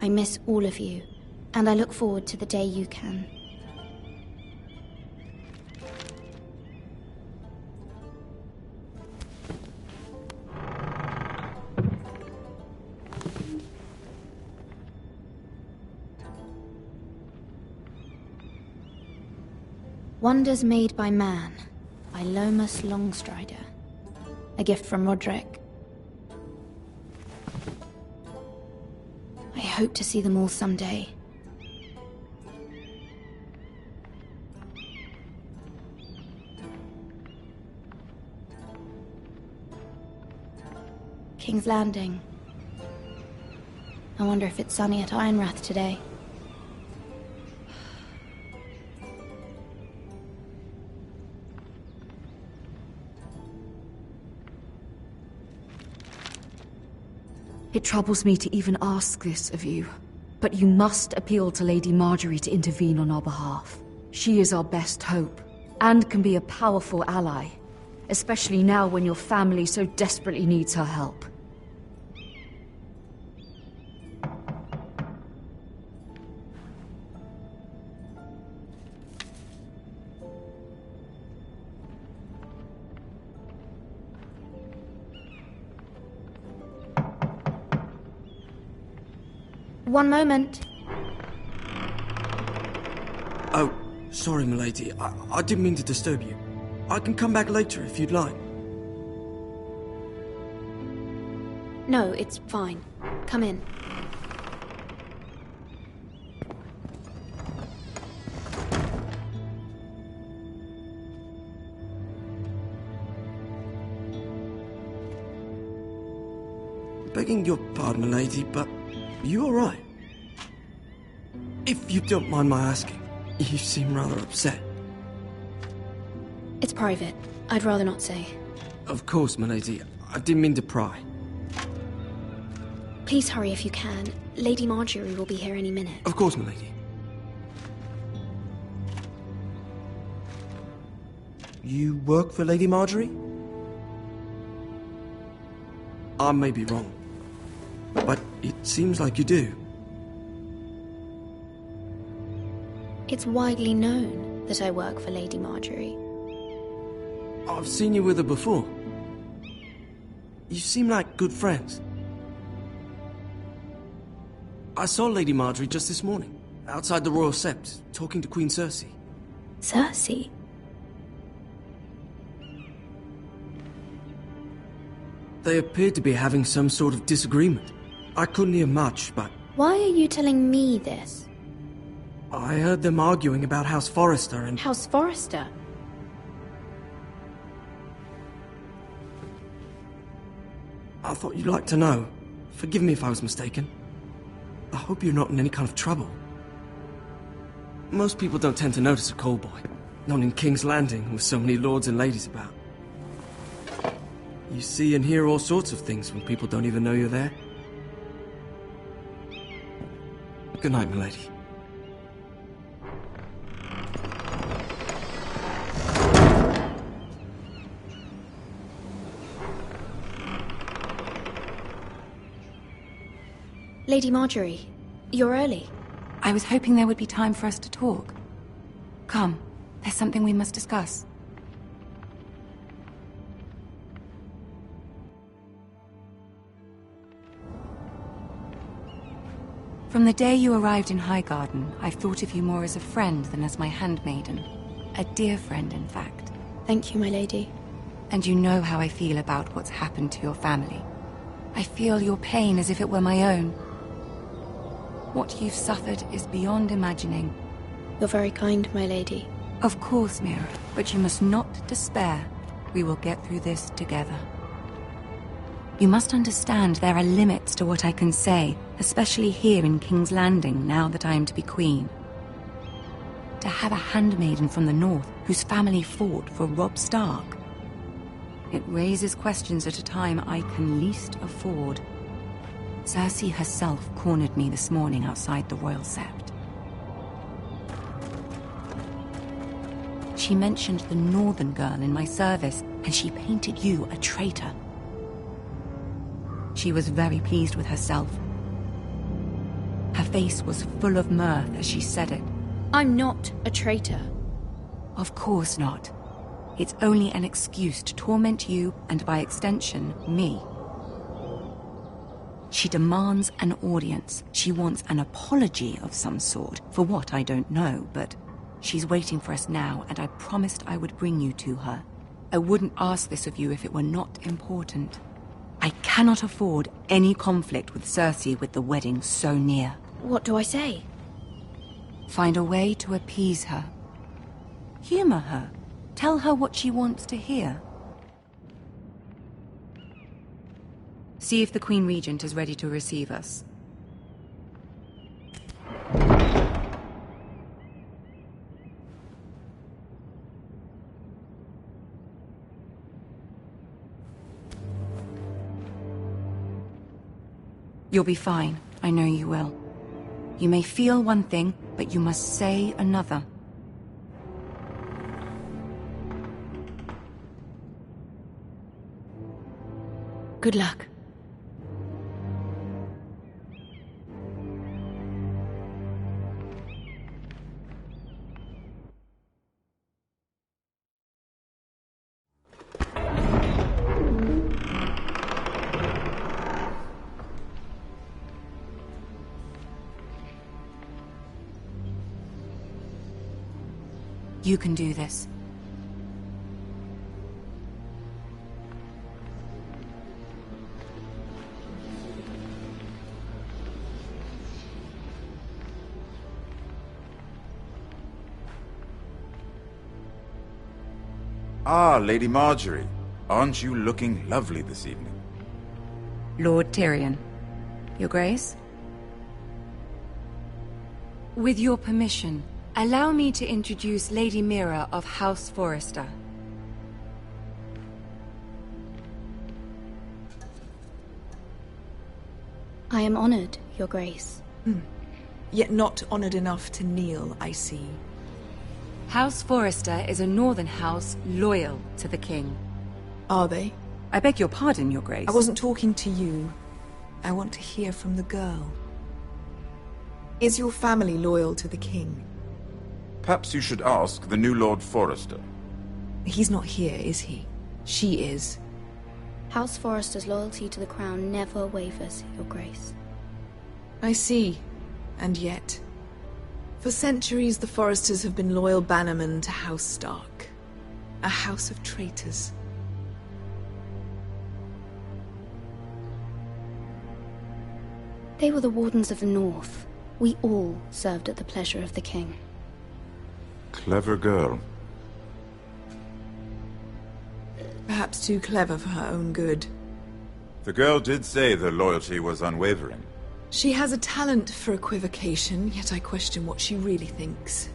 I miss all of you, and I look forward to the day you can. Wonders Made by Man, by Lomas Longstrider. A gift from Roderick. I hope to see them all someday. King's Landing. I wonder if it's sunny at Ironrath today. It troubles me to even ask this of you, but you must appeal to Lady Marjorie to intervene on our behalf. She is our best hope, and can be a powerful ally, especially now when your family so desperately needs her help. One moment. Oh, sorry, milady. I didn't mean to disturb you. I can come back later if you'd like. No, it's fine. Come in. Begging your pardon, milady, but you all right? If you don't mind my asking, you seem rather upset. It's private. I'd rather not say. Of course, milady. I didn't mean to pry. Please hurry if you can. Lady Marjorie will be here any minute. Of course, milady. You work for Lady Marjorie? I may be wrong, but it seems like you do. It's widely known that I work for Lady Marjorie. I've seen you with her before. You seem like good friends. I saw Lady Marjorie just this morning, outside the Royal Sept, talking to Queen Cersei. Cersei? They appeared to be having some sort of disagreement. I couldn't hear much, but... Why are you telling me this? I heard them arguing about House Forrester and... House Forrester? I thought you'd like to know. Forgive me if I was mistaken. I hope you're not in any kind of trouble. Most people don't tend to notice a call boy. Not in King's Landing, with so many lords and ladies about. You see and hear all sorts of things when people don't even know you're there. Good night, milady. Lady Marjorie, you're early. I was hoping there would be time for us to talk. Come, there's something we must discuss. From the day you arrived in Highgarden, I've thought of you more as a friend than as my handmaiden. A dear friend, in fact. Thank you, my lady. And you know how I feel about what's happened to your family. I feel your pain as if it were my own. What you've suffered is beyond imagining. You're very kind, my lady. Of course, Mira, but you must not despair. We will get through this together. You must understand there are limits to what I can say, especially here in King's Landing, now that I am to be queen. To have a handmaiden from the north whose family fought for Robb Stark. It raises questions at a time I can least afford. Cersei herself cornered me this morning outside the Royal Sept. She mentioned the northern girl in my service, and she painted you a traitor. She was very pleased with herself. Her face was full of mirth as she said it. I'm not a traitor. Of course not. It's only an excuse to torment you, and by extension, me. She demands an audience. She wants an apology of some sort, for what I don't know, but she's waiting for us now, and I promised I would bring you to her. I wouldn't ask this of you if it were not important. I cannot afford any conflict with Cersei with the wedding so near. What do I say? Find a way to appease her. Humor her. Tell her what she wants to hear. See if the Queen Regent is ready to receive us. You'll be fine. I know you will. You may feel one thing, but you must say another. Good luck. You can do this. Ah, Lady Marjorie. Aren't you looking lovely this evening? Lord Tyrion. Your Grace? With your permission, allow me to introduce Lady Mira of House Forrester. I am honored, Your Grace. Yet not honored enough to kneel, I see. House Forrester is a northern house loyal to the king. Are they? I beg your pardon, Your Grace. I wasn't talking to you. I want to hear from the girl. Is your family loyal to the king? Perhaps you should ask the new Lord Forrester. He's not here, is he? She is. House Forrester's loyalty to the crown never wavers, Your Grace. I see. And yet... For centuries, the Forresters have been loyal bannermen to House Stark. A house of traitors. They were the Wardens of the North. We all served at the pleasure of the king. Clever girl. Perhaps too clever for her own good. The girl did say their loyalty was unwavering. She has a talent for equivocation, yet I question what she really thinks.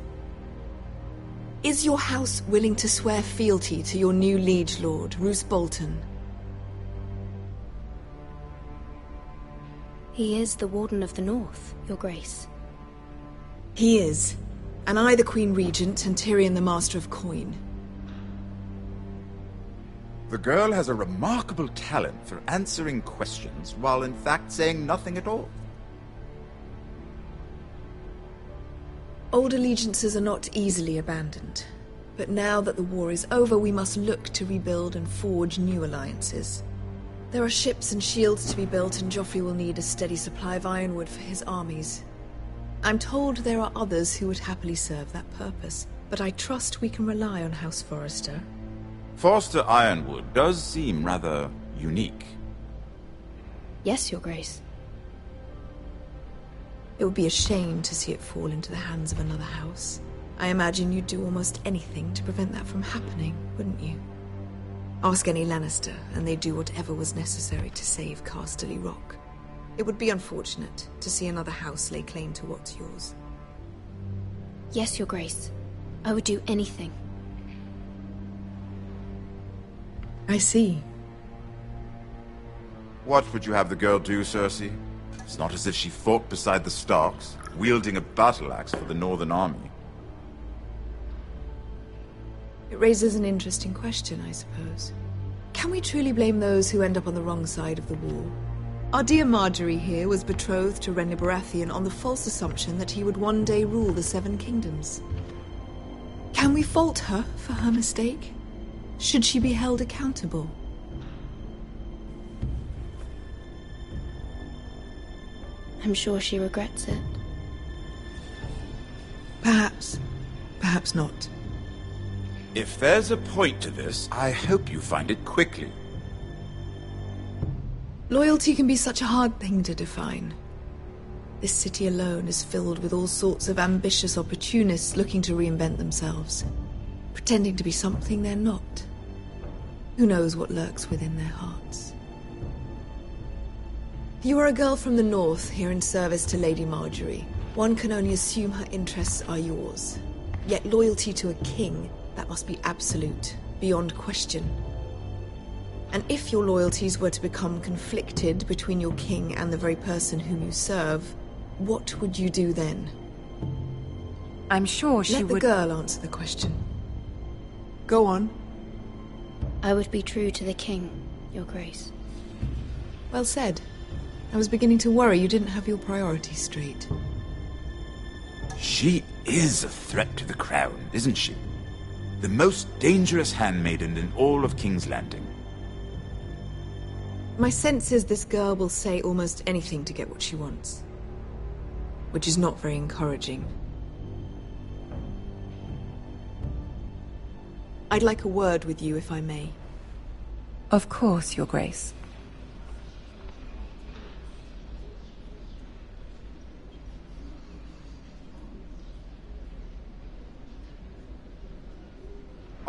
Is your house willing to swear fealty to your new liege lord, Roose Bolton? He is the Warden of the North, Your Grace. He is. And I the Queen Regent, and Tyrion the Master of Coin. The girl has a remarkable talent for answering questions while in fact saying nothing at all. Old allegiances are not easily abandoned. But now that the war is over, we must look to rebuild and forge new alliances. There are ships and shields to be built, and Joffrey will need a steady supply of ironwood for his armies. I'm told there are others who would happily serve that purpose, but I trust we can rely on House Forrester. Forster Ironwood does seem rather unique. Yes, Your Grace. It would be a shame to see it fall into the hands of another house. I imagine you'd do almost anything to prevent that from happening, wouldn't you? Ask any Lannister, and they'd do whatever was necessary to save Casterly Rock. It would be unfortunate to see another house lay claim to what's yours. Yes, Your Grace. I would do anything. I see. What would you have the girl do, Cersei? It's not as if she fought beside the Starks, wielding a battle axe for the Northern Army. It raises an interesting question, I suppose. Can we truly blame those who end up on the wrong side of the war? Our dear Marjorie here was betrothed to Renly Baratheon on the false assumption that he would one day rule the Seven Kingdoms. Can we fault her for her mistake? Should she be held accountable? I'm sure she regrets it. Perhaps. Perhaps not. If there's a point to this, I hope you find it quickly. Loyalty can be such a hard thing to define. This city alone is filled with all sorts of ambitious opportunists looking to reinvent themselves, pretending to be something they're not. Who knows what lurks within their hearts? You are a girl from the north, here in service to Lady Marjorie. One can only assume her interests are yours. Yet loyalty to a king, that must be absolute, beyond question. And if your loyalties were to become conflicted between your king and the very person whom you serve, what would you do then? I'm sure she would... Let the girl answer the question. Go on. I would be true to the king, Your Grace. Well said. I was beginning to worry you didn't have your priorities straight. She is a threat to the crown, isn't she? The most dangerous handmaiden in all of King's Landing. My sense is this girl will say almost anything to get what she wants. Which is not very encouraging. I'd like a word with you, if I may. Of course, Your Grace.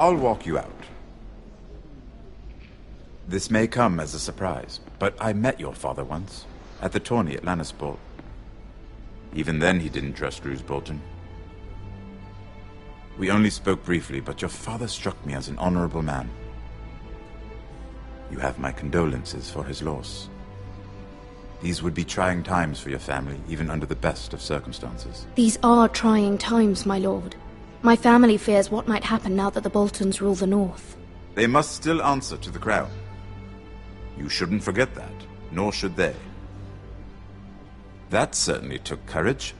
I'll walk you out. This may come as a surprise, but I met your father once, at the tourney at Lannisport. Even then he didn't trust Roose Bolton. We only spoke briefly, but your father struck me as an honorable man. You have my condolences for his loss. These would be trying times for your family, even under the best of circumstances. These are trying times, my lord. My family fears what might happen now that the Boltons rule the North. They must still answer to the crown. You shouldn't forget that, nor should they. That certainly took courage.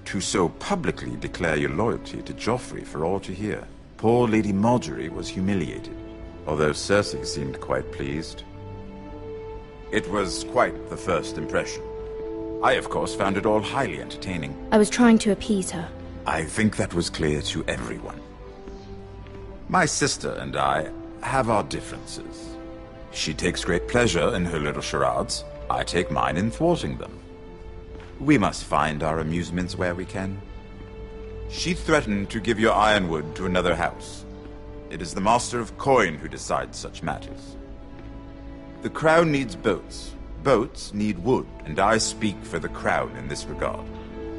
To so publicly declare your loyalty to Joffrey for all to hear. Poor Lady Marjorie was humiliated, although Cersei seemed quite pleased. It was quite the first impression. I, of course, found it all highly entertaining. I was trying to appease her. I think that was clear to everyone. My sister and I have our differences. She takes great pleasure in her little charades. I take mine in thwarting them. We must find our amusements where we can. She threatened to give your ironwood to another house. It is the Master of Coin who decides such matters. The crown needs boats. Boats need wood, and I speak for the crown in this regard,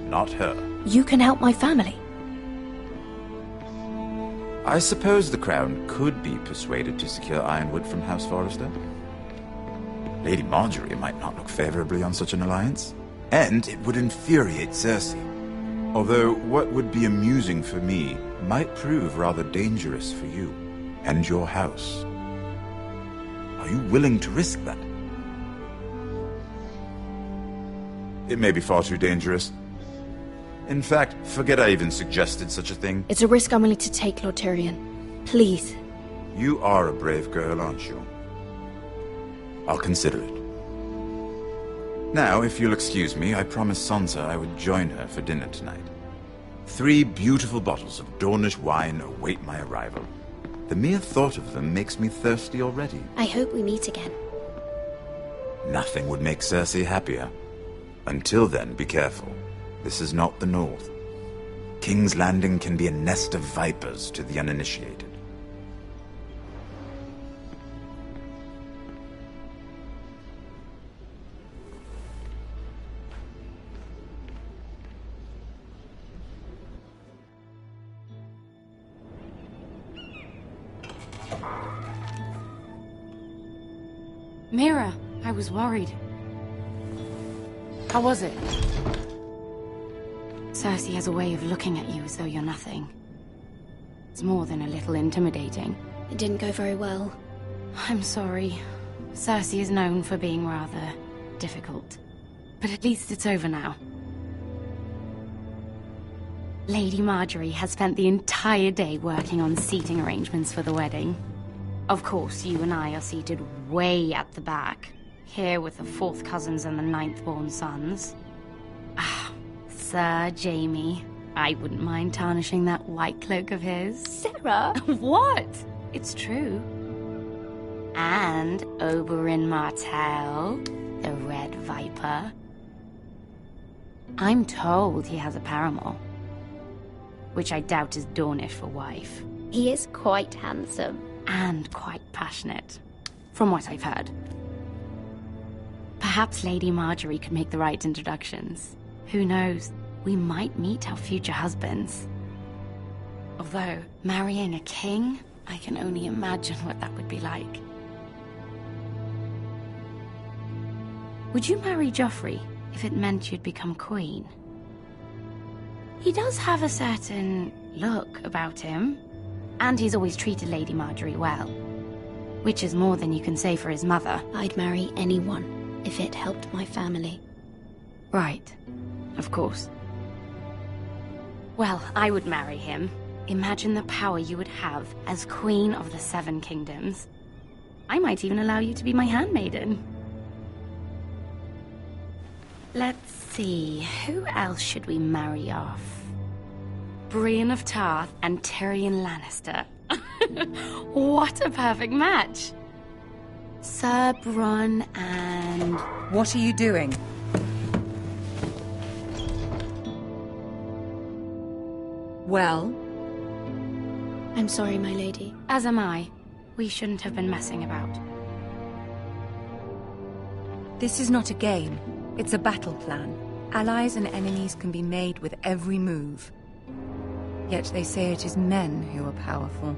not her. You can help my family. I suppose the crown could be persuaded to secure ironwood from House Forrester. Lady Marjorie might not look favorably on such an alliance, and it would infuriate Cersei. Although what would be amusing for me might prove rather dangerous for you and your house. Are you willing to risk that? It may be far too dangerous. In fact, forget I even suggested such a thing. It's a risk I'm willing to take, Lord Tyrion. Please. You are a brave girl, aren't you? I'll consider it. Now, if you'll excuse me, I promised Sansa I would join her for dinner tonight. 3 beautiful bottles of Dornish wine await my arrival. The mere thought of them makes me thirsty already. I hope we meet again. Nothing would make Cersei happier. Until then, be careful. This is not the North. King's Landing can be a nest of vipers to the uninitiated. Mira, I was worried. How was it? Cersei has a way of looking at you as though you're nothing. It's more than a little intimidating. It didn't go very well. I'm sorry. Cersei is known for being rather difficult. But at least it's over now. Lady Marjorie has spent the entire day working on seating arrangements for the wedding. Of course, you and I are seated way at the back, here with the 4th cousins and the 9th-born sons. Ah, Sir Jaime. I wouldn't mind tarnishing that white cloak of his. Sarah! What? It's true. And Oberyn Martell, the Red Viper. I'm told he has a paramour, which I doubt is Dornish for wife. He is quite handsome. And quite passionate, from what I've heard. Perhaps Lady Marjorie could make the right introductions. Who knows? We might meet our future husbands. Although, marrying a king, I can only imagine what that would be like. Would you marry Joffrey if it meant you'd become queen? He does have a certain look about him. And he's always treated Lady Marjorie well. Which is more than you can say for his mother. I'd marry anyone if it helped my family. Right. Of course. Well, I would marry him. Imagine the power you would have as Queen of the 7 Kingdoms. I might even allow you to be my handmaiden. Let's see, who else should we marry off? Brienne of Tarth and Tyrion Lannister. What a perfect match! Sir Bronn and... What are you doing? Well? I'm sorry, my lady. As am I. We shouldn't have been messing about. This is not a game. It's a battle plan. Allies and enemies can be made with every move. Yet they say it is men who are powerful.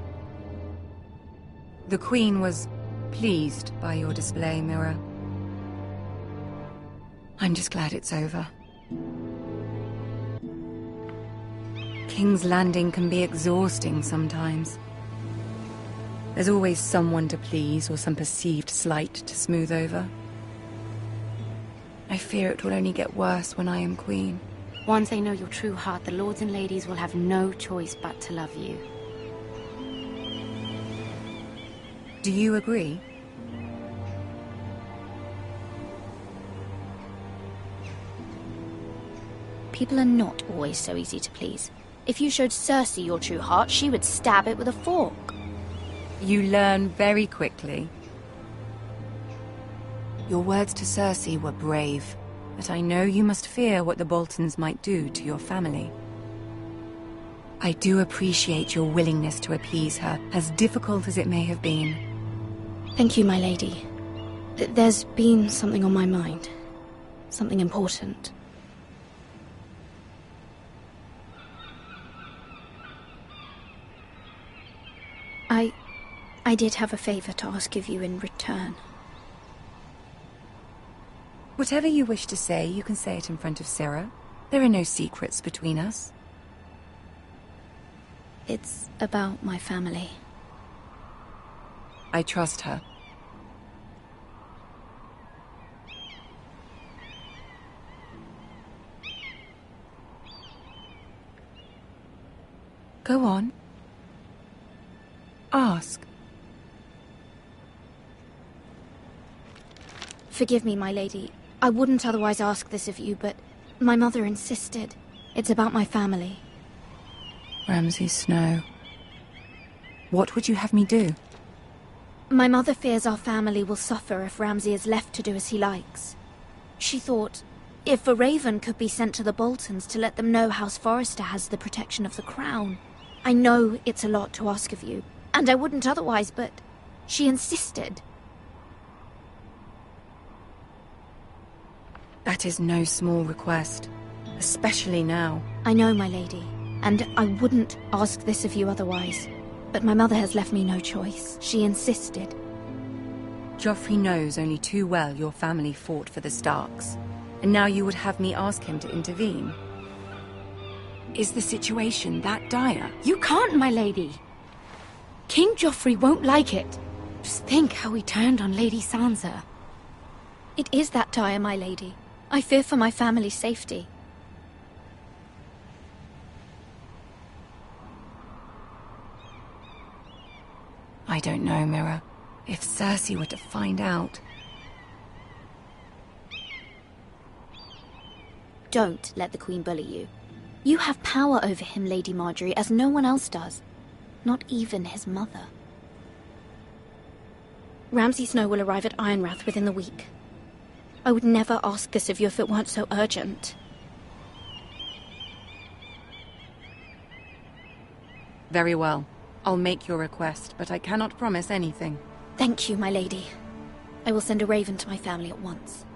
The Queen was pleased by your display, Mira. I'm just glad it's over. King's Landing can be exhausting sometimes. There's always someone to please or some perceived slight to smooth over. I fear it will only get worse when I am Queen. Once they know your true heart, the lords and ladies will have no choice but to love you. Do you agree? People are not always so easy to please. If you showed Cersei your true heart, she would stab it with a fork. You learn very quickly. Your words to Cersei were brave. But I know you must fear what the Boltons might do to your family. I do appreciate your willingness to appease her, as difficult as it may have been. Thank you, my lady. There's been something on my mind. Something important. I did have a favor to ask of you in return. Whatever you wish to say, you can say it in front of Sarah. There are no secrets between us. It's about my family. I trust her. Go on. Ask. Forgive me, my lady. I wouldn't otherwise ask this of you, but my mother insisted. It's about my family. Ramsay Snow. What would you have me do? My mother fears our family will suffer if Ramsay is left to do as he likes. She thought, if a raven could be sent to the Boltons to let them know House Forrester has the protection of the crown. I know it's a lot to ask of you, and I wouldn't otherwise, but she insisted. That is no small request, especially now. I know, my lady, and I wouldn't ask this of you otherwise. But my mother has left me no choice. She insisted. Joffrey knows only too well your family fought for the Starks, and now you would have me ask him to intervene. Is the situation that dire? You can't, my lady. King Joffrey won't like it. Just think how he turned on Lady Sansa. It is that dire, my lady. I fear for my family's safety. I don't know, Mira. If Cersei were to find out... Don't let the Queen bully you. You have power over him, Lady Marjorie, as no one else does. Not even his mother. Ramsay Snow will arrive at Ironrath within the week. I would never ask this of you if it weren't so urgent. Very well. I'll make your request, but I cannot promise anything. Thank you, my lady. I will send a raven to my family at once.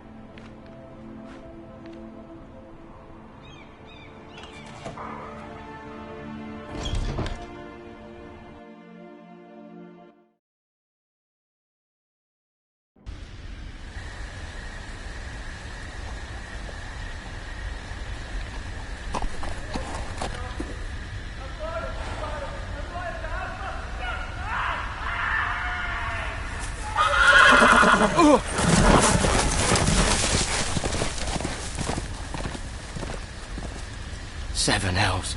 Seven hells.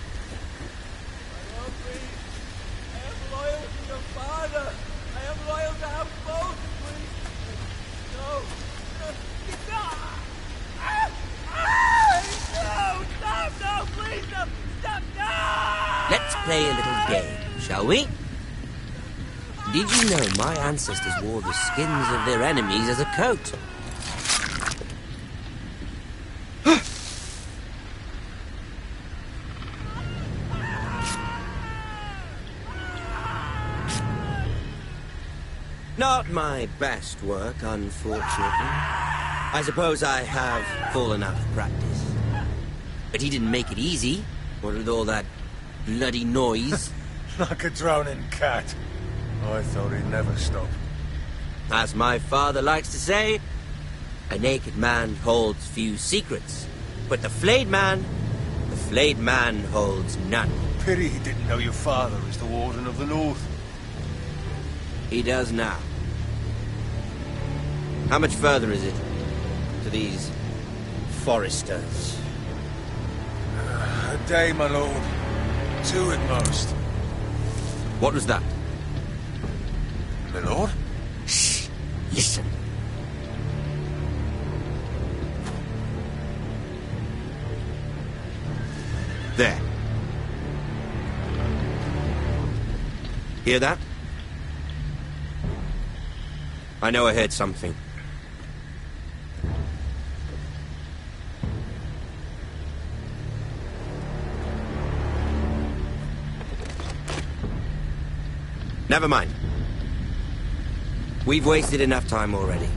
Let's play a little game, shall we? Did you know my ancestors wore the skins of their enemies as a coat? Not my best work, unfortunately. I suppose I have fallen out of practice. But he didn't make it easy, what with all that bloody noise. Like a drowning cat. I thought he'd never stop. As my father likes to say, a naked man holds few secrets. But the flayed man holds none. Pity he didn't know your father is the Warden of the North. He does now. How much further is it to these Forresters? A day, my lord. 2 at most. What was that? My lord? Shh! Listen. There. Hear that? I know I heard something. Never mind. We've wasted enough time already.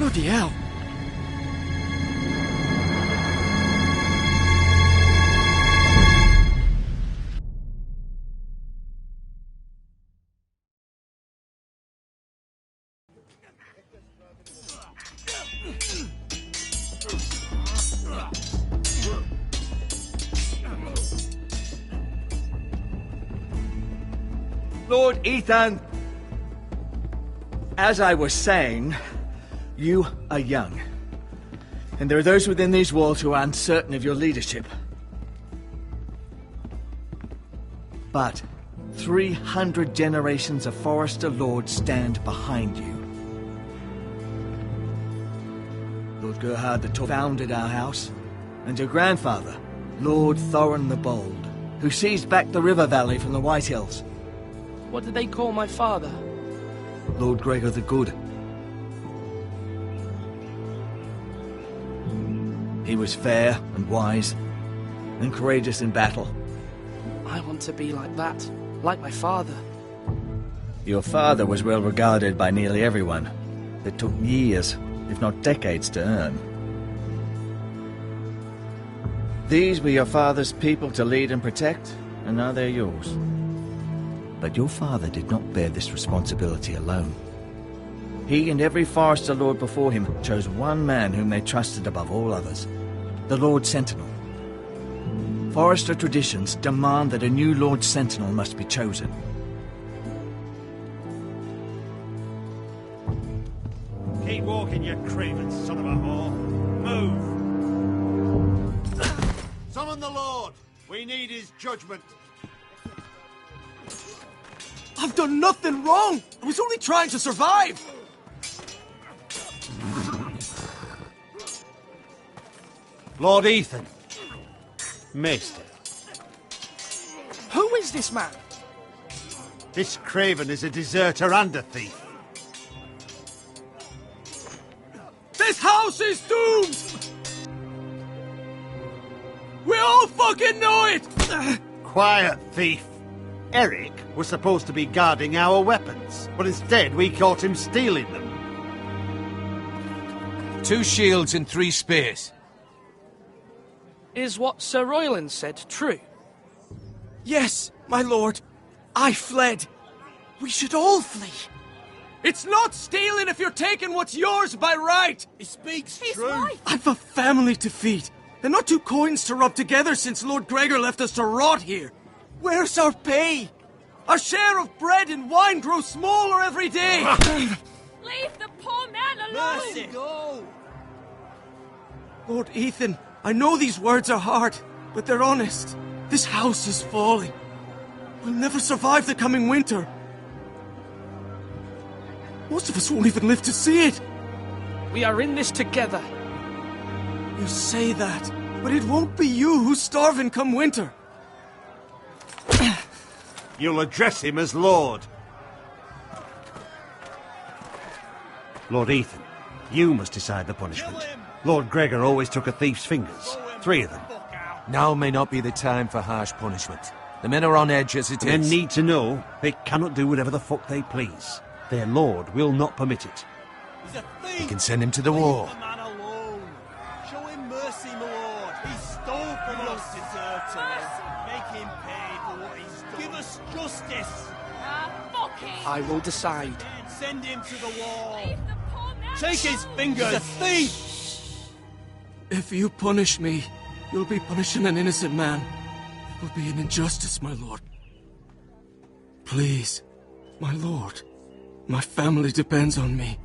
Bloody hell. Lord Ethan! As I was saying, you are young. And there are those within these walls who are uncertain of your leadership. But 300 generations of Forester Lords stand behind you. Lord Gerhard the Tall founded our house, and your grandfather, Lord Thorin the Bold, who seized back the river valley from the White Hills. What did they call my father? Lord Gregor the Good. He was fair and wise, and courageous in battle. I want to be like that, like my father. Your father was well regarded by nearly everyone. It took years, if not decades, to earn. These were your father's people to lead and protect, and now they're yours. But your father did not bear this responsibility alone. He and every Forester Lord before him chose one man whom they trusted above all others, the Lord Sentinel. Forester traditions demand that a new Lord Sentinel must be chosen. Keep walking, you craven son of a whore. Move! Summon the Lord! We need his judgment. I've done nothing wrong! I was only trying to survive! Lord Ethan. Maester. Who is this man? This craven is a deserter and a thief. This house is doomed! We all fucking know it! Quiet, thief. Eric was supposed to be guarding our weapons, but instead we caught him stealing them. 2 shields and 3 spears. Is what Sir Royland said true? Yes, my lord. I fled. We should all flee. It's not stealing if you're taking what's yours by right. He speaks true. Right. I've a family to feed, and not 2 coins to rub together since Lord Gregor left us to rot here. Where's our pay? Our share of bread and wine grows smaller every day. Leave the poor man alone! Mercy. Go. Lord Ethan, I know these words are hard, but they're honest. This house is falling. We'll never survive the coming winter. Most of us won't even live to see it. We are in this together. You say that, but it won't be you who's starving come winter. You'll address him as Lord. Lord Ethan, you must decide the punishment. Lord Gregor always took a thief's fingers. 3 of them. Now may not be the time for harsh punishment. The men are on edge as it is. Men need to know they cannot do whatever the fuck they please. Their lord will not permit it. He's a thief! You can send him to the war. Leave the man alone. Show him mercy, my lord. He stole from us. Make him pay for what he's done. Give us justice. Fuck him! I will decide. Send him to the wall. Leave the poor man Take his alone. fingers. He's a thief. If you punish me, you'll be punishing an innocent man. It will be an injustice, my lord. Please, my lord. My family depends on me.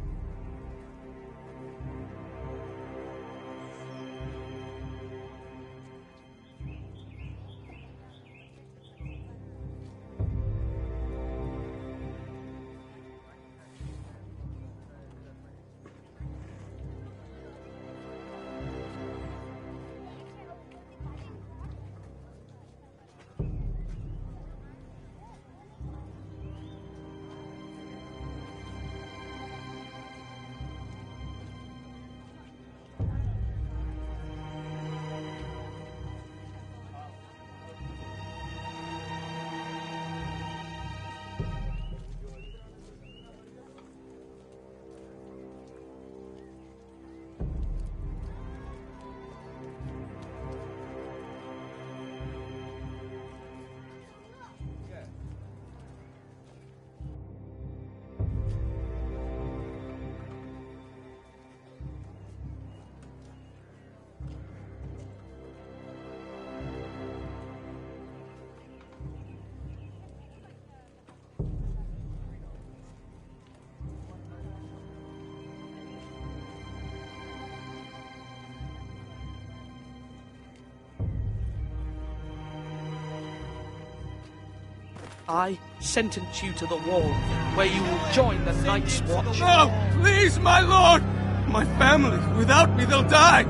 I sentence you to the wall, where you will join the Night's Watch. No! Please, my lord! My family, without me, they'll die!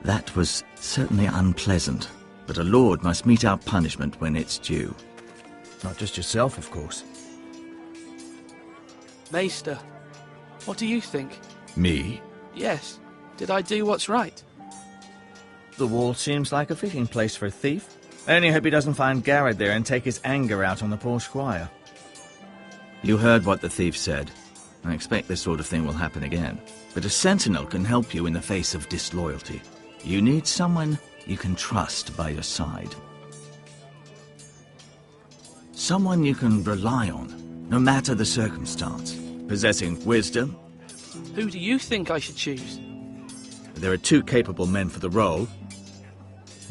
That was certainly unpleasant, but a lord must mete out punishment when it's due. Not just yourself, of course. Maester, what do you think? Me? Yes. Did I do what's right? The wall seems like a fitting place for a thief. I only hope he doesn't find Garrett there and take his anger out on the poor squire. You heard what the thief said. I expect this sort of thing will happen again. But a sentinel can help you in the face of disloyalty. You need someone you can trust by your side. Someone you can rely on, no matter the circumstance. Possessing wisdom. Who do you think I should choose? There are two capable men for the role.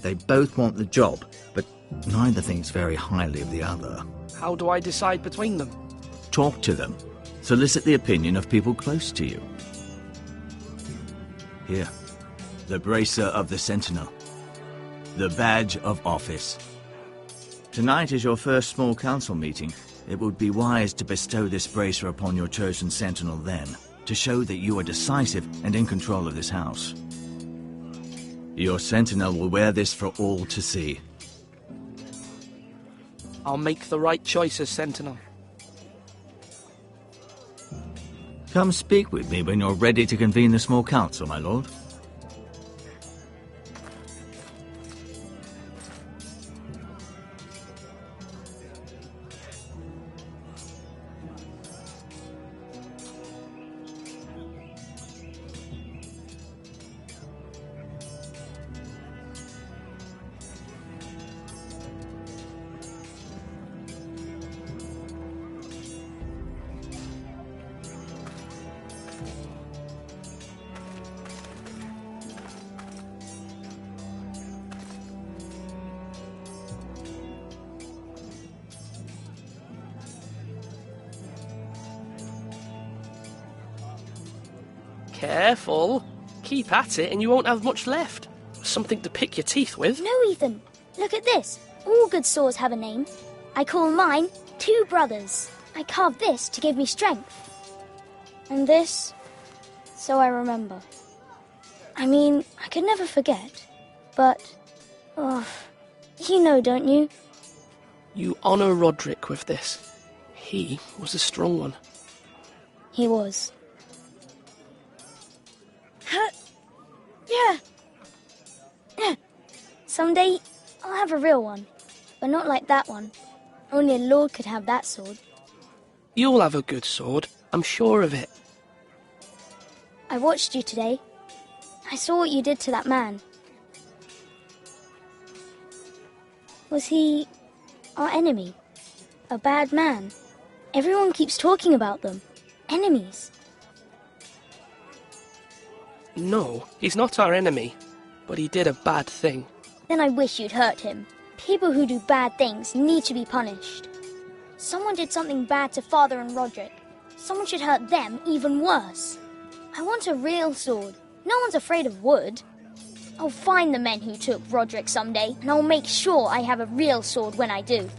They both want the job, but neither thinks very highly of the other. How do I decide between them? Talk to them. Solicit the opinion of people close to you. Here. The bracer of the Sentinel. The badge of office. Tonight is your first small council meeting. It would be wise to bestow this bracer upon your chosen Sentinel then, to show that you are decisive and in control of this house. Your Sentinel will wear this for all to see. I'll make the right choice as Sentinel. Come speak with me when you're ready to convene the small council, my lord. Careful. Keep at it and you won't have much left. Something to pick your teeth with. No, Ethan. Look at this. All good swords have a name. I call mine Two Brothers. I carved this to give me strength. And this, so I remember. I mean, I could never forget. But, you know, don't you? You honour Roderick with this. He was a strong one. He was. Yeah. Someday, I'll have a real one. But not like that one. Only a lord could have that sword. You'll have a good sword. I'm sure of it. I watched you today. I saw what you did to that man. Was he our enemy? A bad man? Everyone keeps talking about them. Enemies. No, he's not our enemy. But he did a bad thing. Then I wish you'd hurt him. People who do bad things need to be punished. Someone did something bad to Father and Roderick. Someone should hurt them even worse. I want a real sword. No one's afraid of wood. I'll find the men who took Roderick someday, and I'll make sure I have a real sword when I do.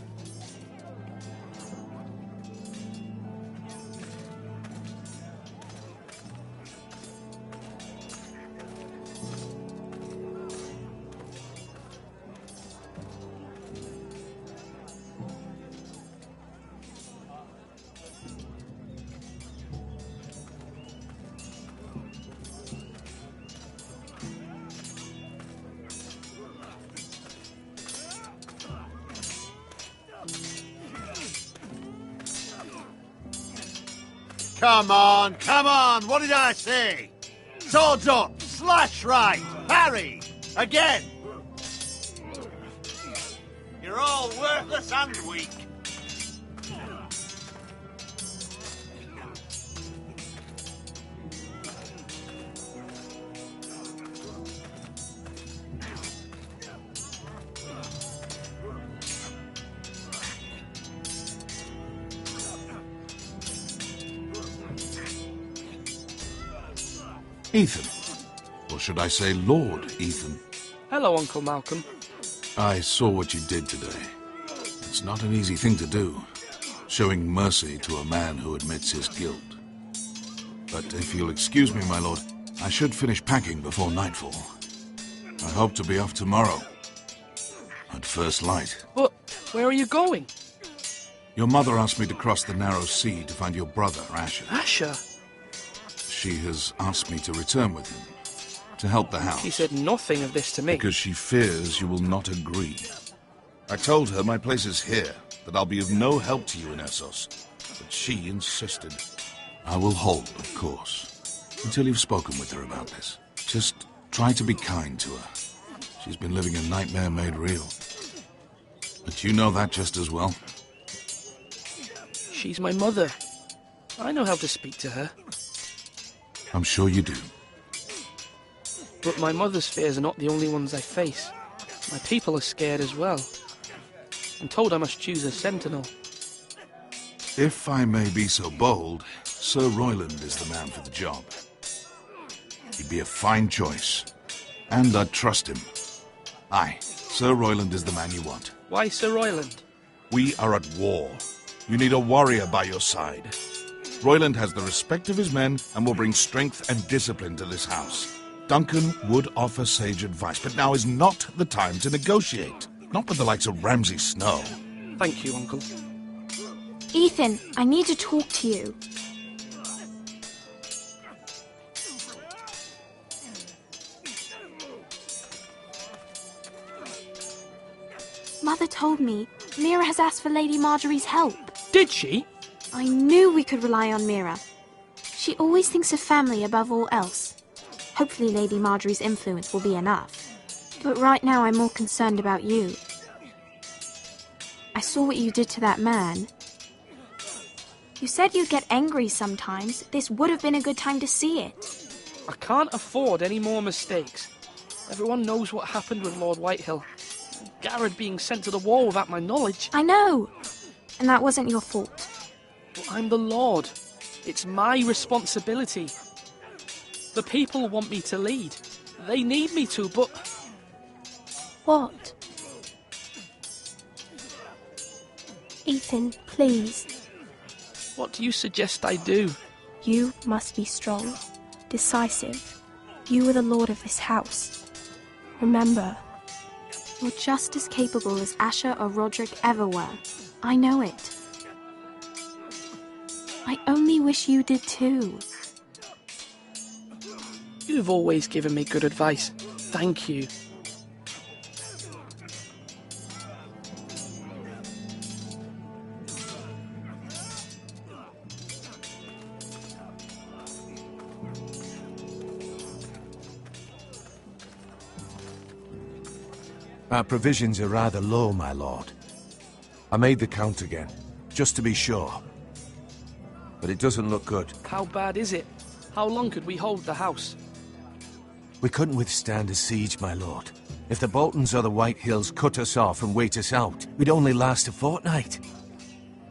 Come on, what did I say? Swords up, slash right, parry, again. You're all worthless and weak. Ethan. Or should I say Lord Ethan? Hello, Uncle Malcolm. I saw what you did today. It's not an easy thing to do, showing mercy to a man who admits his guilt. But if you'll excuse me, my lord, I should finish packing before nightfall. I hope to be off tomorrow. At first light. But where are you going? Your mother asked me to cross the narrow sea to find your brother, Asher. Asher? She has asked me to return with him, to help the house. She said nothing of this to me. Because she fears you will not agree. I told her my place is here, that I'll be of no help to you in Essos. But she insisted. I will hold, of course, until you've spoken with her about this. Just try to be kind to her. She's been living a nightmare made real. But you know that just as well. She's my mother. I know how to speak to her. I'm sure you do. But my mother's fears are not the only ones I face. My people are scared as well. I'm told I must choose a sentinel. If I may be so bold, Sir Royland is the man for the job. He'd be a fine choice. And I'd trust him. Aye, Sir Royland is the man you want. Why Sir Royland? We are at war. You need a warrior by your side. Royland has the respect of his men and will bring strength and discipline to this house. Duncan would offer sage advice, but now is not the time to negotiate. Not with the likes of Ramsay Snow. Thank you, Uncle. Ethan, I need to talk to you. Mother told me Mira has asked for Lady Marjorie's help. Did she? I knew we could rely on Mira. She always thinks of family above all else. Hopefully Lady Marjorie's influence will be enough. But right now I'm more concerned about you. I saw what you did to that man. You said you'd get angry sometimes. This would have been a good time to see it. I can't afford any more mistakes. Everyone knows what happened with Lord Whitehill. Garrett being sent to the war without my knowledge. I know. And that wasn't your fault. But I'm the Lord. It's my responsibility. The people want me to lead. They need me to, but... What? Ethan, please. What do you suggest I do? You must be strong, decisive. You are the lord of this house. Remember, you're just as capable as Asher or Roderick ever were. I know it. I only wish you did too. You've always given me good advice. Thank you. Our provisions are rather low, my lord. I made the count again, just to be sure. But it doesn't look good. How bad is it? How long could we hold the house? We couldn't withstand a siege, my lord. If the Boltons or the Whitehills cut us off and wait us out, we'd only last a fortnight.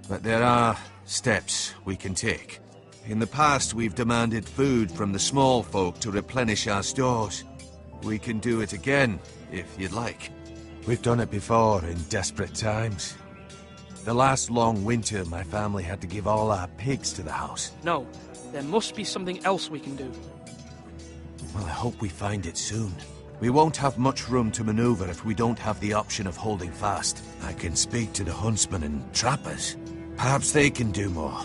But there are steps we can take. In the past, we've demanded food from the small folk to replenish our stores. We can do it again, if you'd like. We've done it before in desperate times. The last long winter, my family had to give all our pigs to the house. No, there must be something else we can do. Well, I hope we find it soon. We won't have much room to maneuver if we don't have the option of holding fast. I can speak to the huntsmen and trappers. Perhaps they can do more.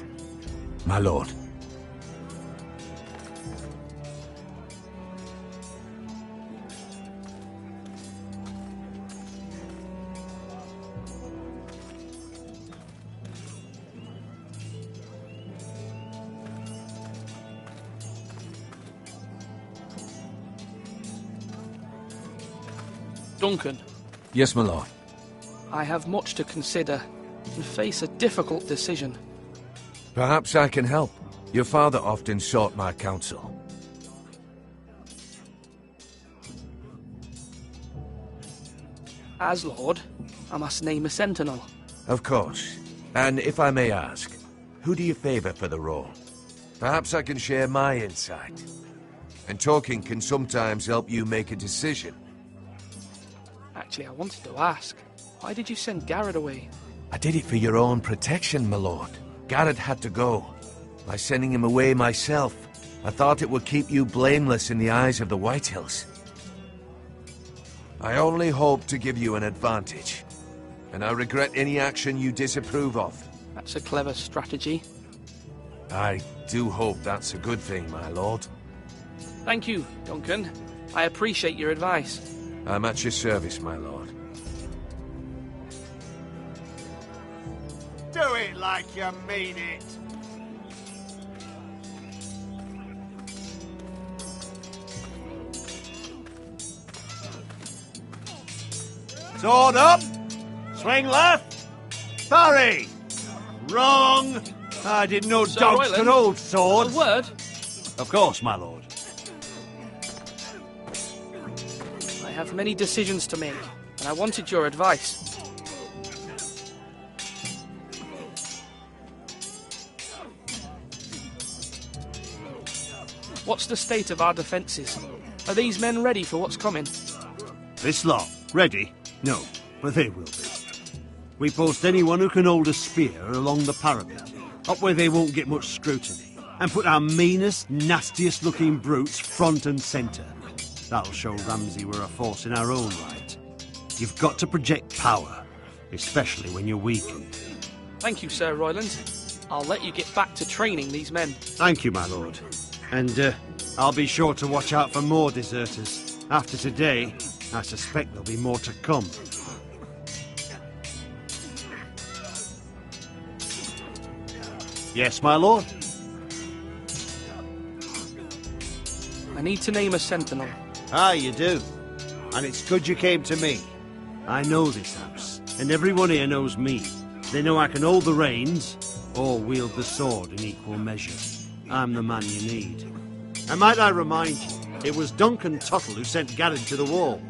My lord. Duncan. Yes, my lord. I have much to consider and face a difficult decision. Perhaps I can help. Your father often sought my counsel. As Lord, I must name a sentinel. Of course. And if I may ask, who do you favor for the role? Perhaps I can share my insight. And talking can sometimes help you make a decision. Actually, I wanted to ask, why did you send Garrett away? I did it for your own protection, my lord. Garrett had to go. By sending him away myself, I thought it would keep you blameless in the eyes of the Whitehills. I only hope to give you an advantage, and I regret any action you disapprove of. That's a clever strategy. I do hope that's a good thing, my lord. Thank you, Duncan. I appreciate your advice. I'm at your service, my lord. Do it like you mean it. Sword up. Swing left. Parry. Wrong. I didn't know Sir dogs Royland, could hold swords. A word? Of course, my lord. I have many decisions to make, and I wanted your advice. What's the state of our defences? Are these men ready for what's coming? This lot, ready? No, but they will be. We post anyone who can hold a spear along the parapet, up where they won't get much scrutiny, and put our meanest, nastiest looking brutes front and centre. That'll show Ramsay we're a force in our own right. You've got to project power, especially when you're weakened. Thank you, Sir Royland. I'll let you get back to training these men. Thank you, my lord. And I'll be sure to watch out for more deserters. After today, I suspect there'll be more to come. Yes, my lord? I need to name a sentinel. Ah, you do. And it's good you came to me. I know this house, and everyone here knows me. They know I can hold the reins, or wield the sword in equal measure. I'm the man you need. And might I remind you, it was Duncan Tuttle who sent Garrett to the wall.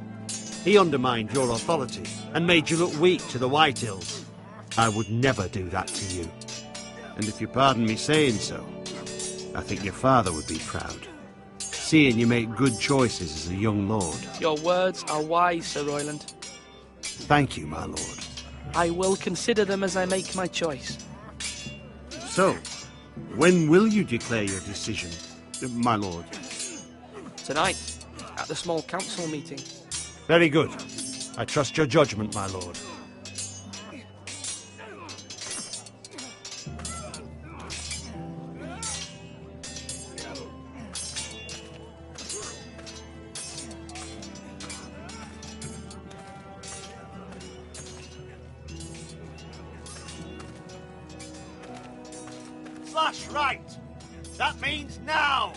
He undermined your authority, and made you look weak to the Whitehills. I would never do that to you. And if you pardon me saying so, I think your father would be proud. Seeing you make good choices as a young lord. Your words are wise, Sir Royland. Thank you, my lord. I will consider them as I make my choice. So, when will you declare your decision, my lord? Tonight, at the small council meeting. Very good. I trust your judgment, my lord. Slash right! That means now!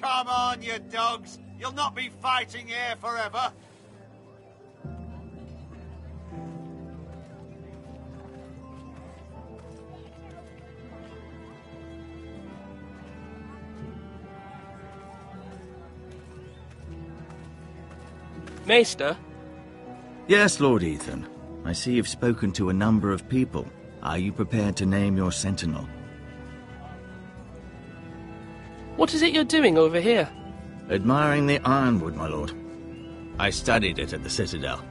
Come on, you dogs! You'll not be fighting here forever! Maester? Yes, Lord Ethan. I see you've spoken to a number of people. Are you prepared to name your sentinel? What is it you're doing over here? Admiring the ironwood, my lord. I studied it at the Citadel.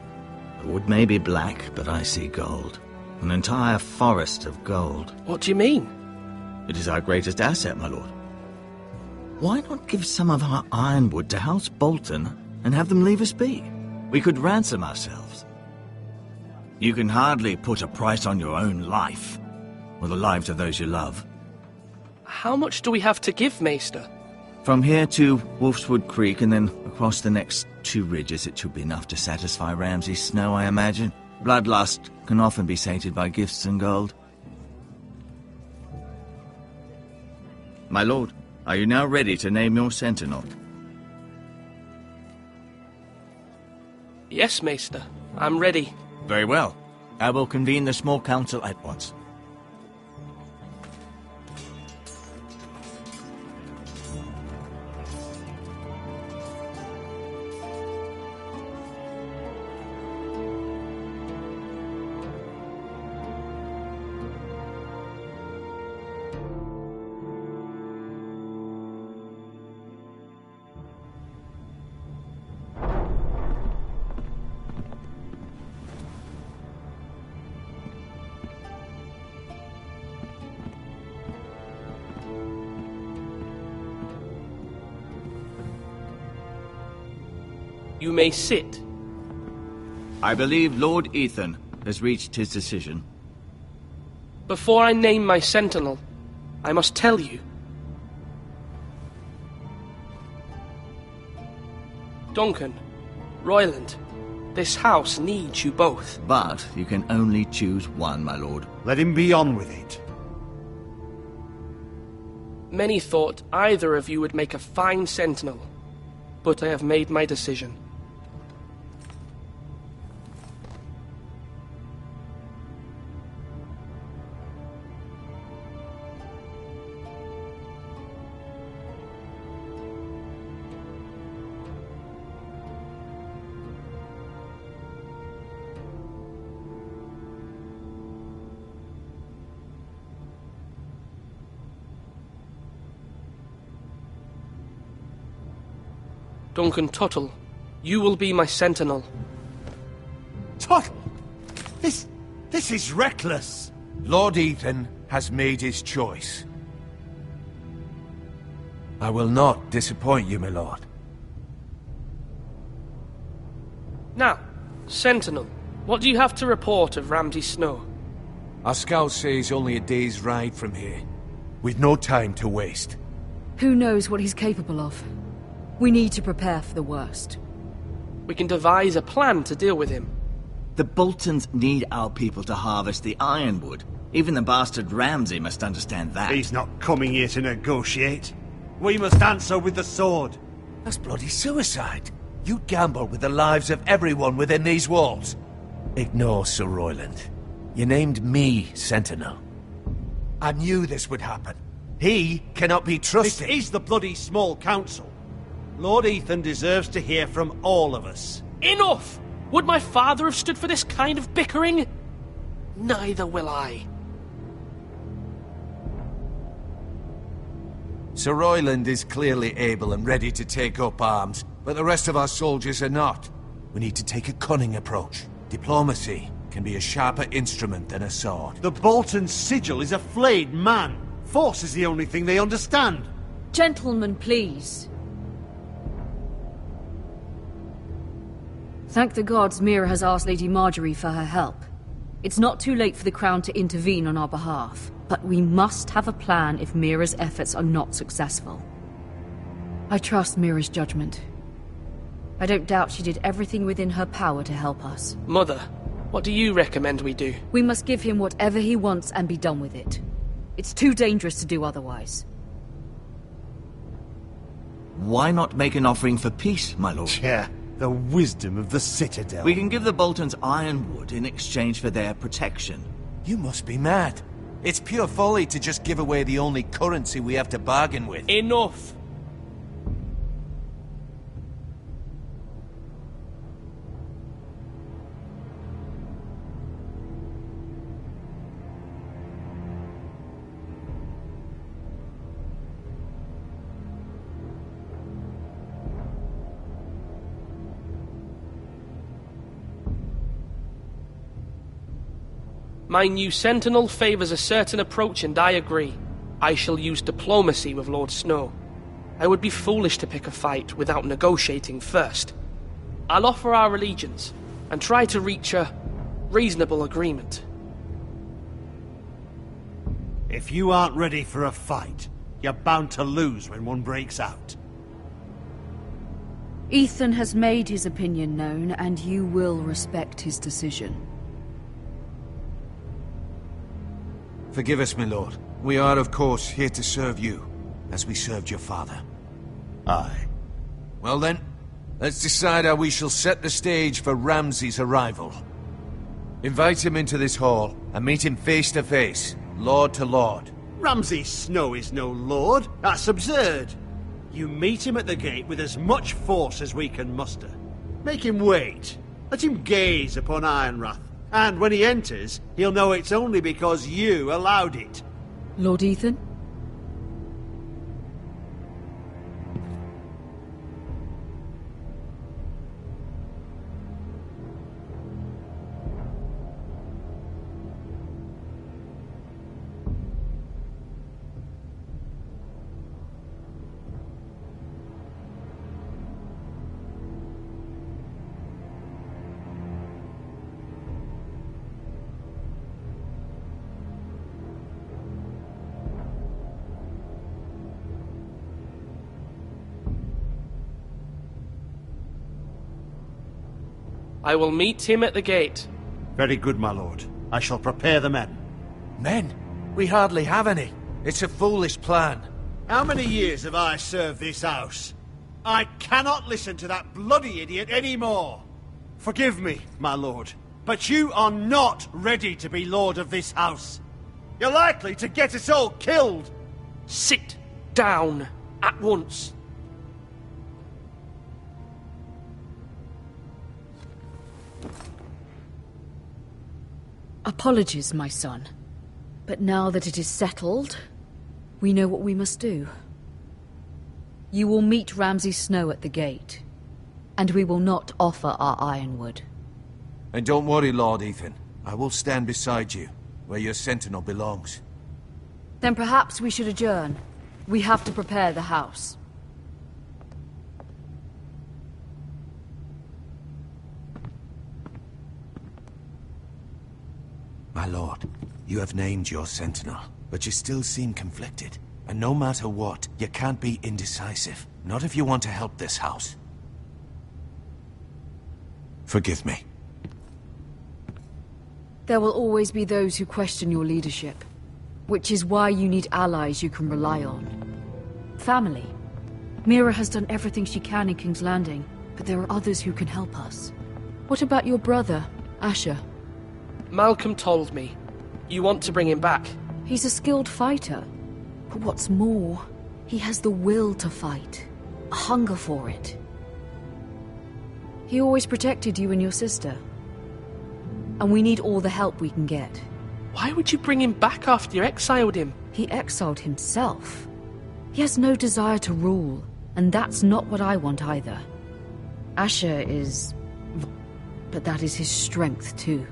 The wood may be black, but I see gold. An entire forest of gold. What do you mean? It is our greatest asset, my lord. Why not give some of our ironwood to House Bolton and have them leave us be? We could ransom ourselves. You can hardly put a price on your own life, or the lives of those you love. How much do we have to give, Maester? From here to Wolfswood Creek and then across the next 2 ridges, it should be enough to satisfy Ramsay Snow, I imagine. Bloodlust can often be sated by gifts and gold. My lord, are you now ready to name your sentinel? Yes, Maester. I'm ready. Very well. I will convene the small council at once. You may sit. I believe Lord Ethan has reached his decision. Before I name my sentinel, I must tell you. Duncan, Royland, this house needs you both. But you can only choose one, my lord. Let him be on with it. Many thought either of you would make a fine sentinel, but I have made my decision. Duncan Tuttle, you will be my sentinel. Tuttle! This is reckless! Lord Ethan has made his choice. I will not disappoint you, my lord. Now, sentinel, what do you have to report of Ramsay Snow? Our scouts say he's only a day's ride from here, with no time to waste. Who knows what he's capable of? We need to prepare for the worst. We can devise a plan to deal with him. The Boltons need our people to harvest the ironwood. Even the bastard Ramsay must understand that. He's not coming here to negotiate. We must answer with the sword. That's bloody suicide. You gamble with the lives of everyone within these walls. Ignore Sir Royland. You named me Sentinel. I knew this would happen. He cannot be trusted. This is the bloody small council. Lord Ethan deserves to hear from all of us. Enough! Would my father have stood for this kind of bickering? Neither will I. Sir Royland is clearly able and ready to take up arms, but the rest of our soldiers are not. We need to take a cunning approach. Diplomacy can be a sharper instrument than a sword. The Bolton sigil is a flayed man. Force is the only thing they understand. Gentlemen, please. Thank the gods Mira has asked Lady Marjorie for her help. It's not too late for the Crown to intervene on our behalf, but we must have a plan if Mira's efforts are not successful. I trust Mira's judgment. I don't doubt she did everything within her power to help us. Mother, what do you recommend we do? We must give him whatever he wants and be done with it. It's too dangerous to do otherwise. Why not make an offering for peace, my lord? Yeah. The wisdom of the Citadel. We can give the Boltons ironwood in exchange for their protection. You must be mad. It's pure folly to just give away the only currency we have to bargain with. Enough! My new sentinel favors a certain approach, and I agree. I shall use diplomacy with Lord Snow. I would be foolish to pick a fight without negotiating first. I'll offer our allegiance and try to reach a reasonable agreement. If you aren't ready for a fight, you're bound to lose when one breaks out. Ethan has made his opinion known, and you will respect his decision. Forgive us, my lord. We are, of course, here to serve you, as we served your father. Aye. Well then, let's decide how we shall set the stage for Ramsay's arrival. Invite him into this hall, and meet him face to face, lord to lord. Ramsay Snow is no lord. That's absurd. You meet him at the gate with as much force as we can muster. Make him wait. Let him gaze upon Ironrath. And when he enters, he'll know it's only because you allowed it. Lord Ethan? I will meet him at the gate. Very good, my lord. I shall prepare the men. Men? We hardly have any. It's a foolish plan. How many years have I served this house? I cannot listen to that bloody idiot anymore. Forgive me, my lord, but you are not ready to be lord of this house. You're likely to get us all killed. Sit down at once. Apologies, my son. But now that it is settled, we know what we must do. You will meet Ramsay Snow at the gate, and we will not offer our ironwood. And don't worry, Lord Ethan. I will stand beside you, where your sentinel belongs. Then perhaps we should adjourn. We have to prepare the house. My lord, you have named your sentinel, but you still seem conflicted. And no matter what, you can't be indecisive. Not if you want to help this house. Forgive me. There will always be those who question your leadership, which is why you need allies you can rely on. Family. Mira has done everything she can in King's Landing, but there are others who can help us. What about your brother, Asher? Malcolm told me. You want to bring him back? He's a skilled fighter. But what's more, he has the will to fight. A hunger for it. He always protected you and your sister. And we need all the help we can get. Why would you bring him back after you exiled him? He exiled himself. He has no desire to rule, and that's not what I want either. Asher is... but that is his strength too.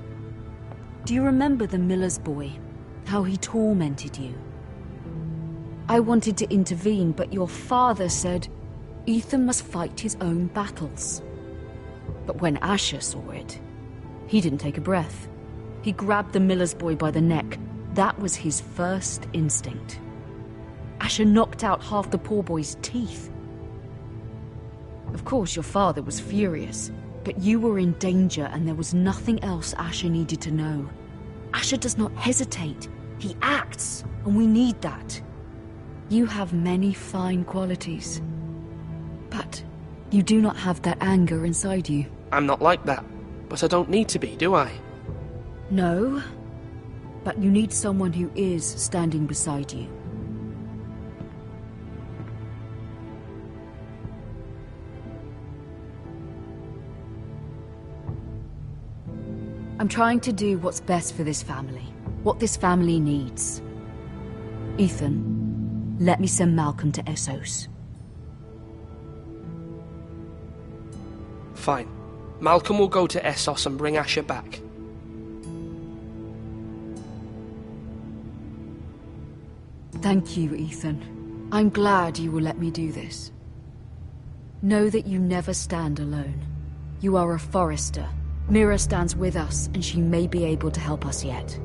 Do you remember the miller's boy? How he tormented you? I wanted to intervene, but your father said Ethan must fight his own battles. But when Asher saw it, he didn't take a breath. He grabbed the miller's boy by the neck. That was his first instinct. Asher knocked out half the poor boy's teeth. Of course, your father was furious, but you were in danger and there was nothing else Asher needed to know. Asher does not hesitate. He acts, and we need that. You have many fine qualities, but you do not have that anger inside you. I'm not like that, but I don't need to be, do I? No, but you need someone who is standing beside you. I'm trying to do what's best for this family, what this family needs. Ethan, let me send Malcolm to Essos. Fine. Malcolm will go to Essos and bring Asher back. Thank you, Ethan. I'm glad you will let me do this. Know that you never stand alone. You are a Forrester. Mira stands with us, and she may be able to help us yet.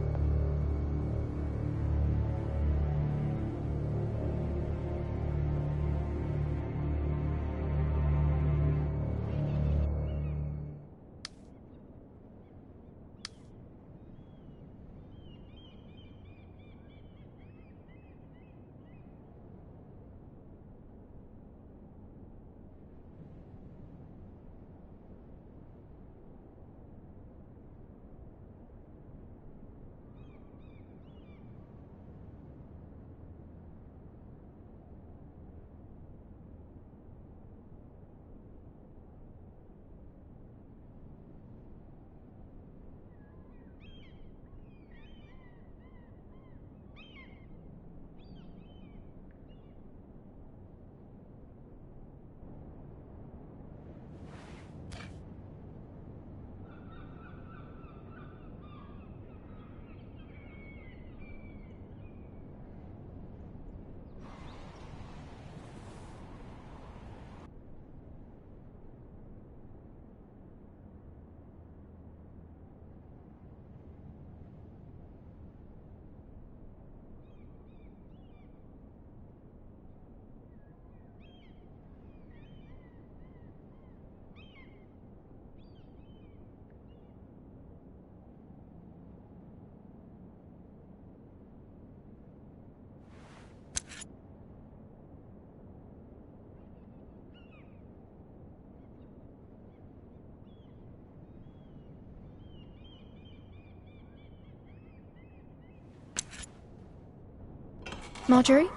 Marjorie?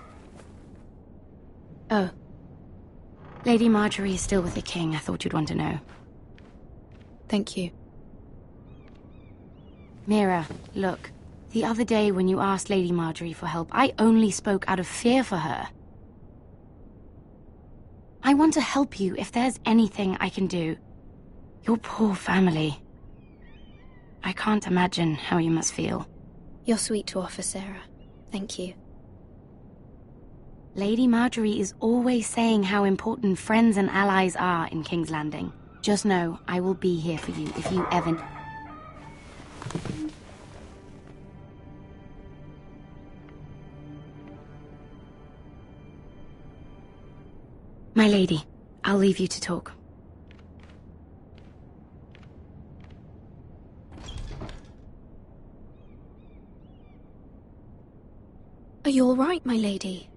Oh. Lady Marjorie is still with the king. I thought you'd want to know. Thank you. Mira, look. The other day when you asked Lady Marjorie for help, I only spoke out of fear for her. I want to help you if there's anything I can do. Your poor family. I can't imagine how you must feel. You're sweet to offer, Sarah. Thank you. Lady Marjorie is always saying how important friends and allies are in King's Landing. Just know, I will be here for you if you ever... My lady, I'll leave you to talk. Are you all right, my lady?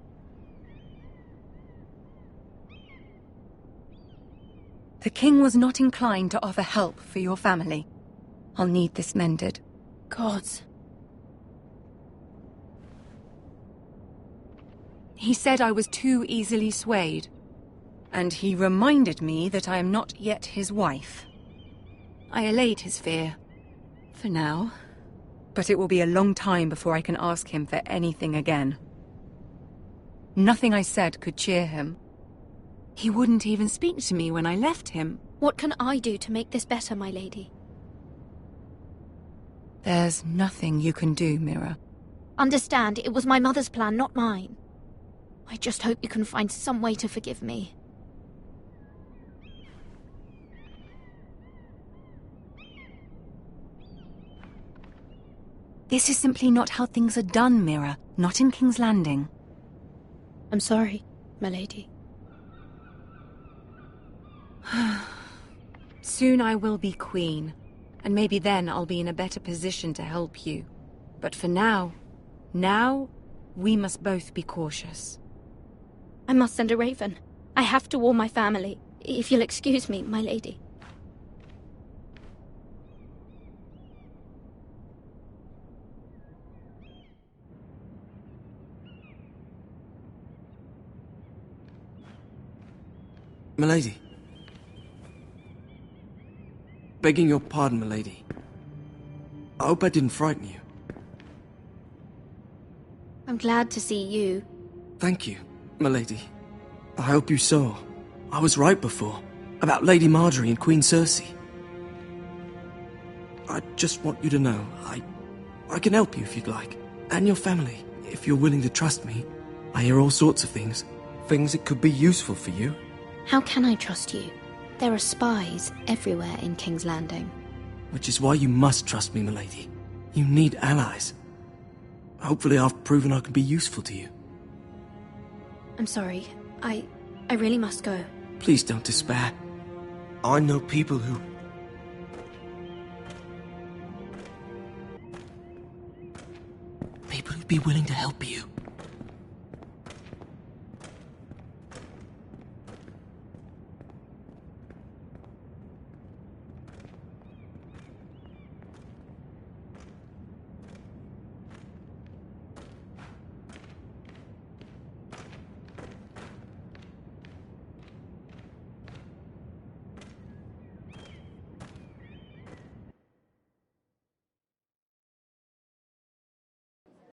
The king was not inclined to offer help for your family. I'll need this mended. Gods. He said I was too easily swayed. And he reminded me that I am not yet his wife. I allayed his fear. For now. But it will be a long time before I can ask him for anything again. Nothing I said could cheer him. He wouldn't even speak to me when I left him. What can I do to make this better, my lady? There's nothing you can do, Mira. Understand, it was my mother's plan, not mine. I just hope you can find some way to forgive me. This is simply not how things are done, Mira. Not in King's Landing. I'm sorry, my lady. Soon I will be queen, and maybe then I'll be in a better position to help you. But for now, we must both be cautious. I must send a raven. I have to warn my family. If you'll excuse me, my lady. Milady. Begging your pardon, milady. I hope I didn't frighten you. I'm glad to see you. Thank you, milady. I hope you saw. I was right before. About Lady Marjorie and Queen Cersei. I just want you to know, I can help you if you'd like. And your family, if you're willing to trust me. I hear all sorts of things. Things that could be useful for you. How can I trust you? There are spies everywhere in King's Landing. Which is why you must trust me, milady. You need allies. Hopefully I've proven I can be useful to you. I'm sorry. I really must go. Please don't despair. I know people who... People who'd be willing to help you.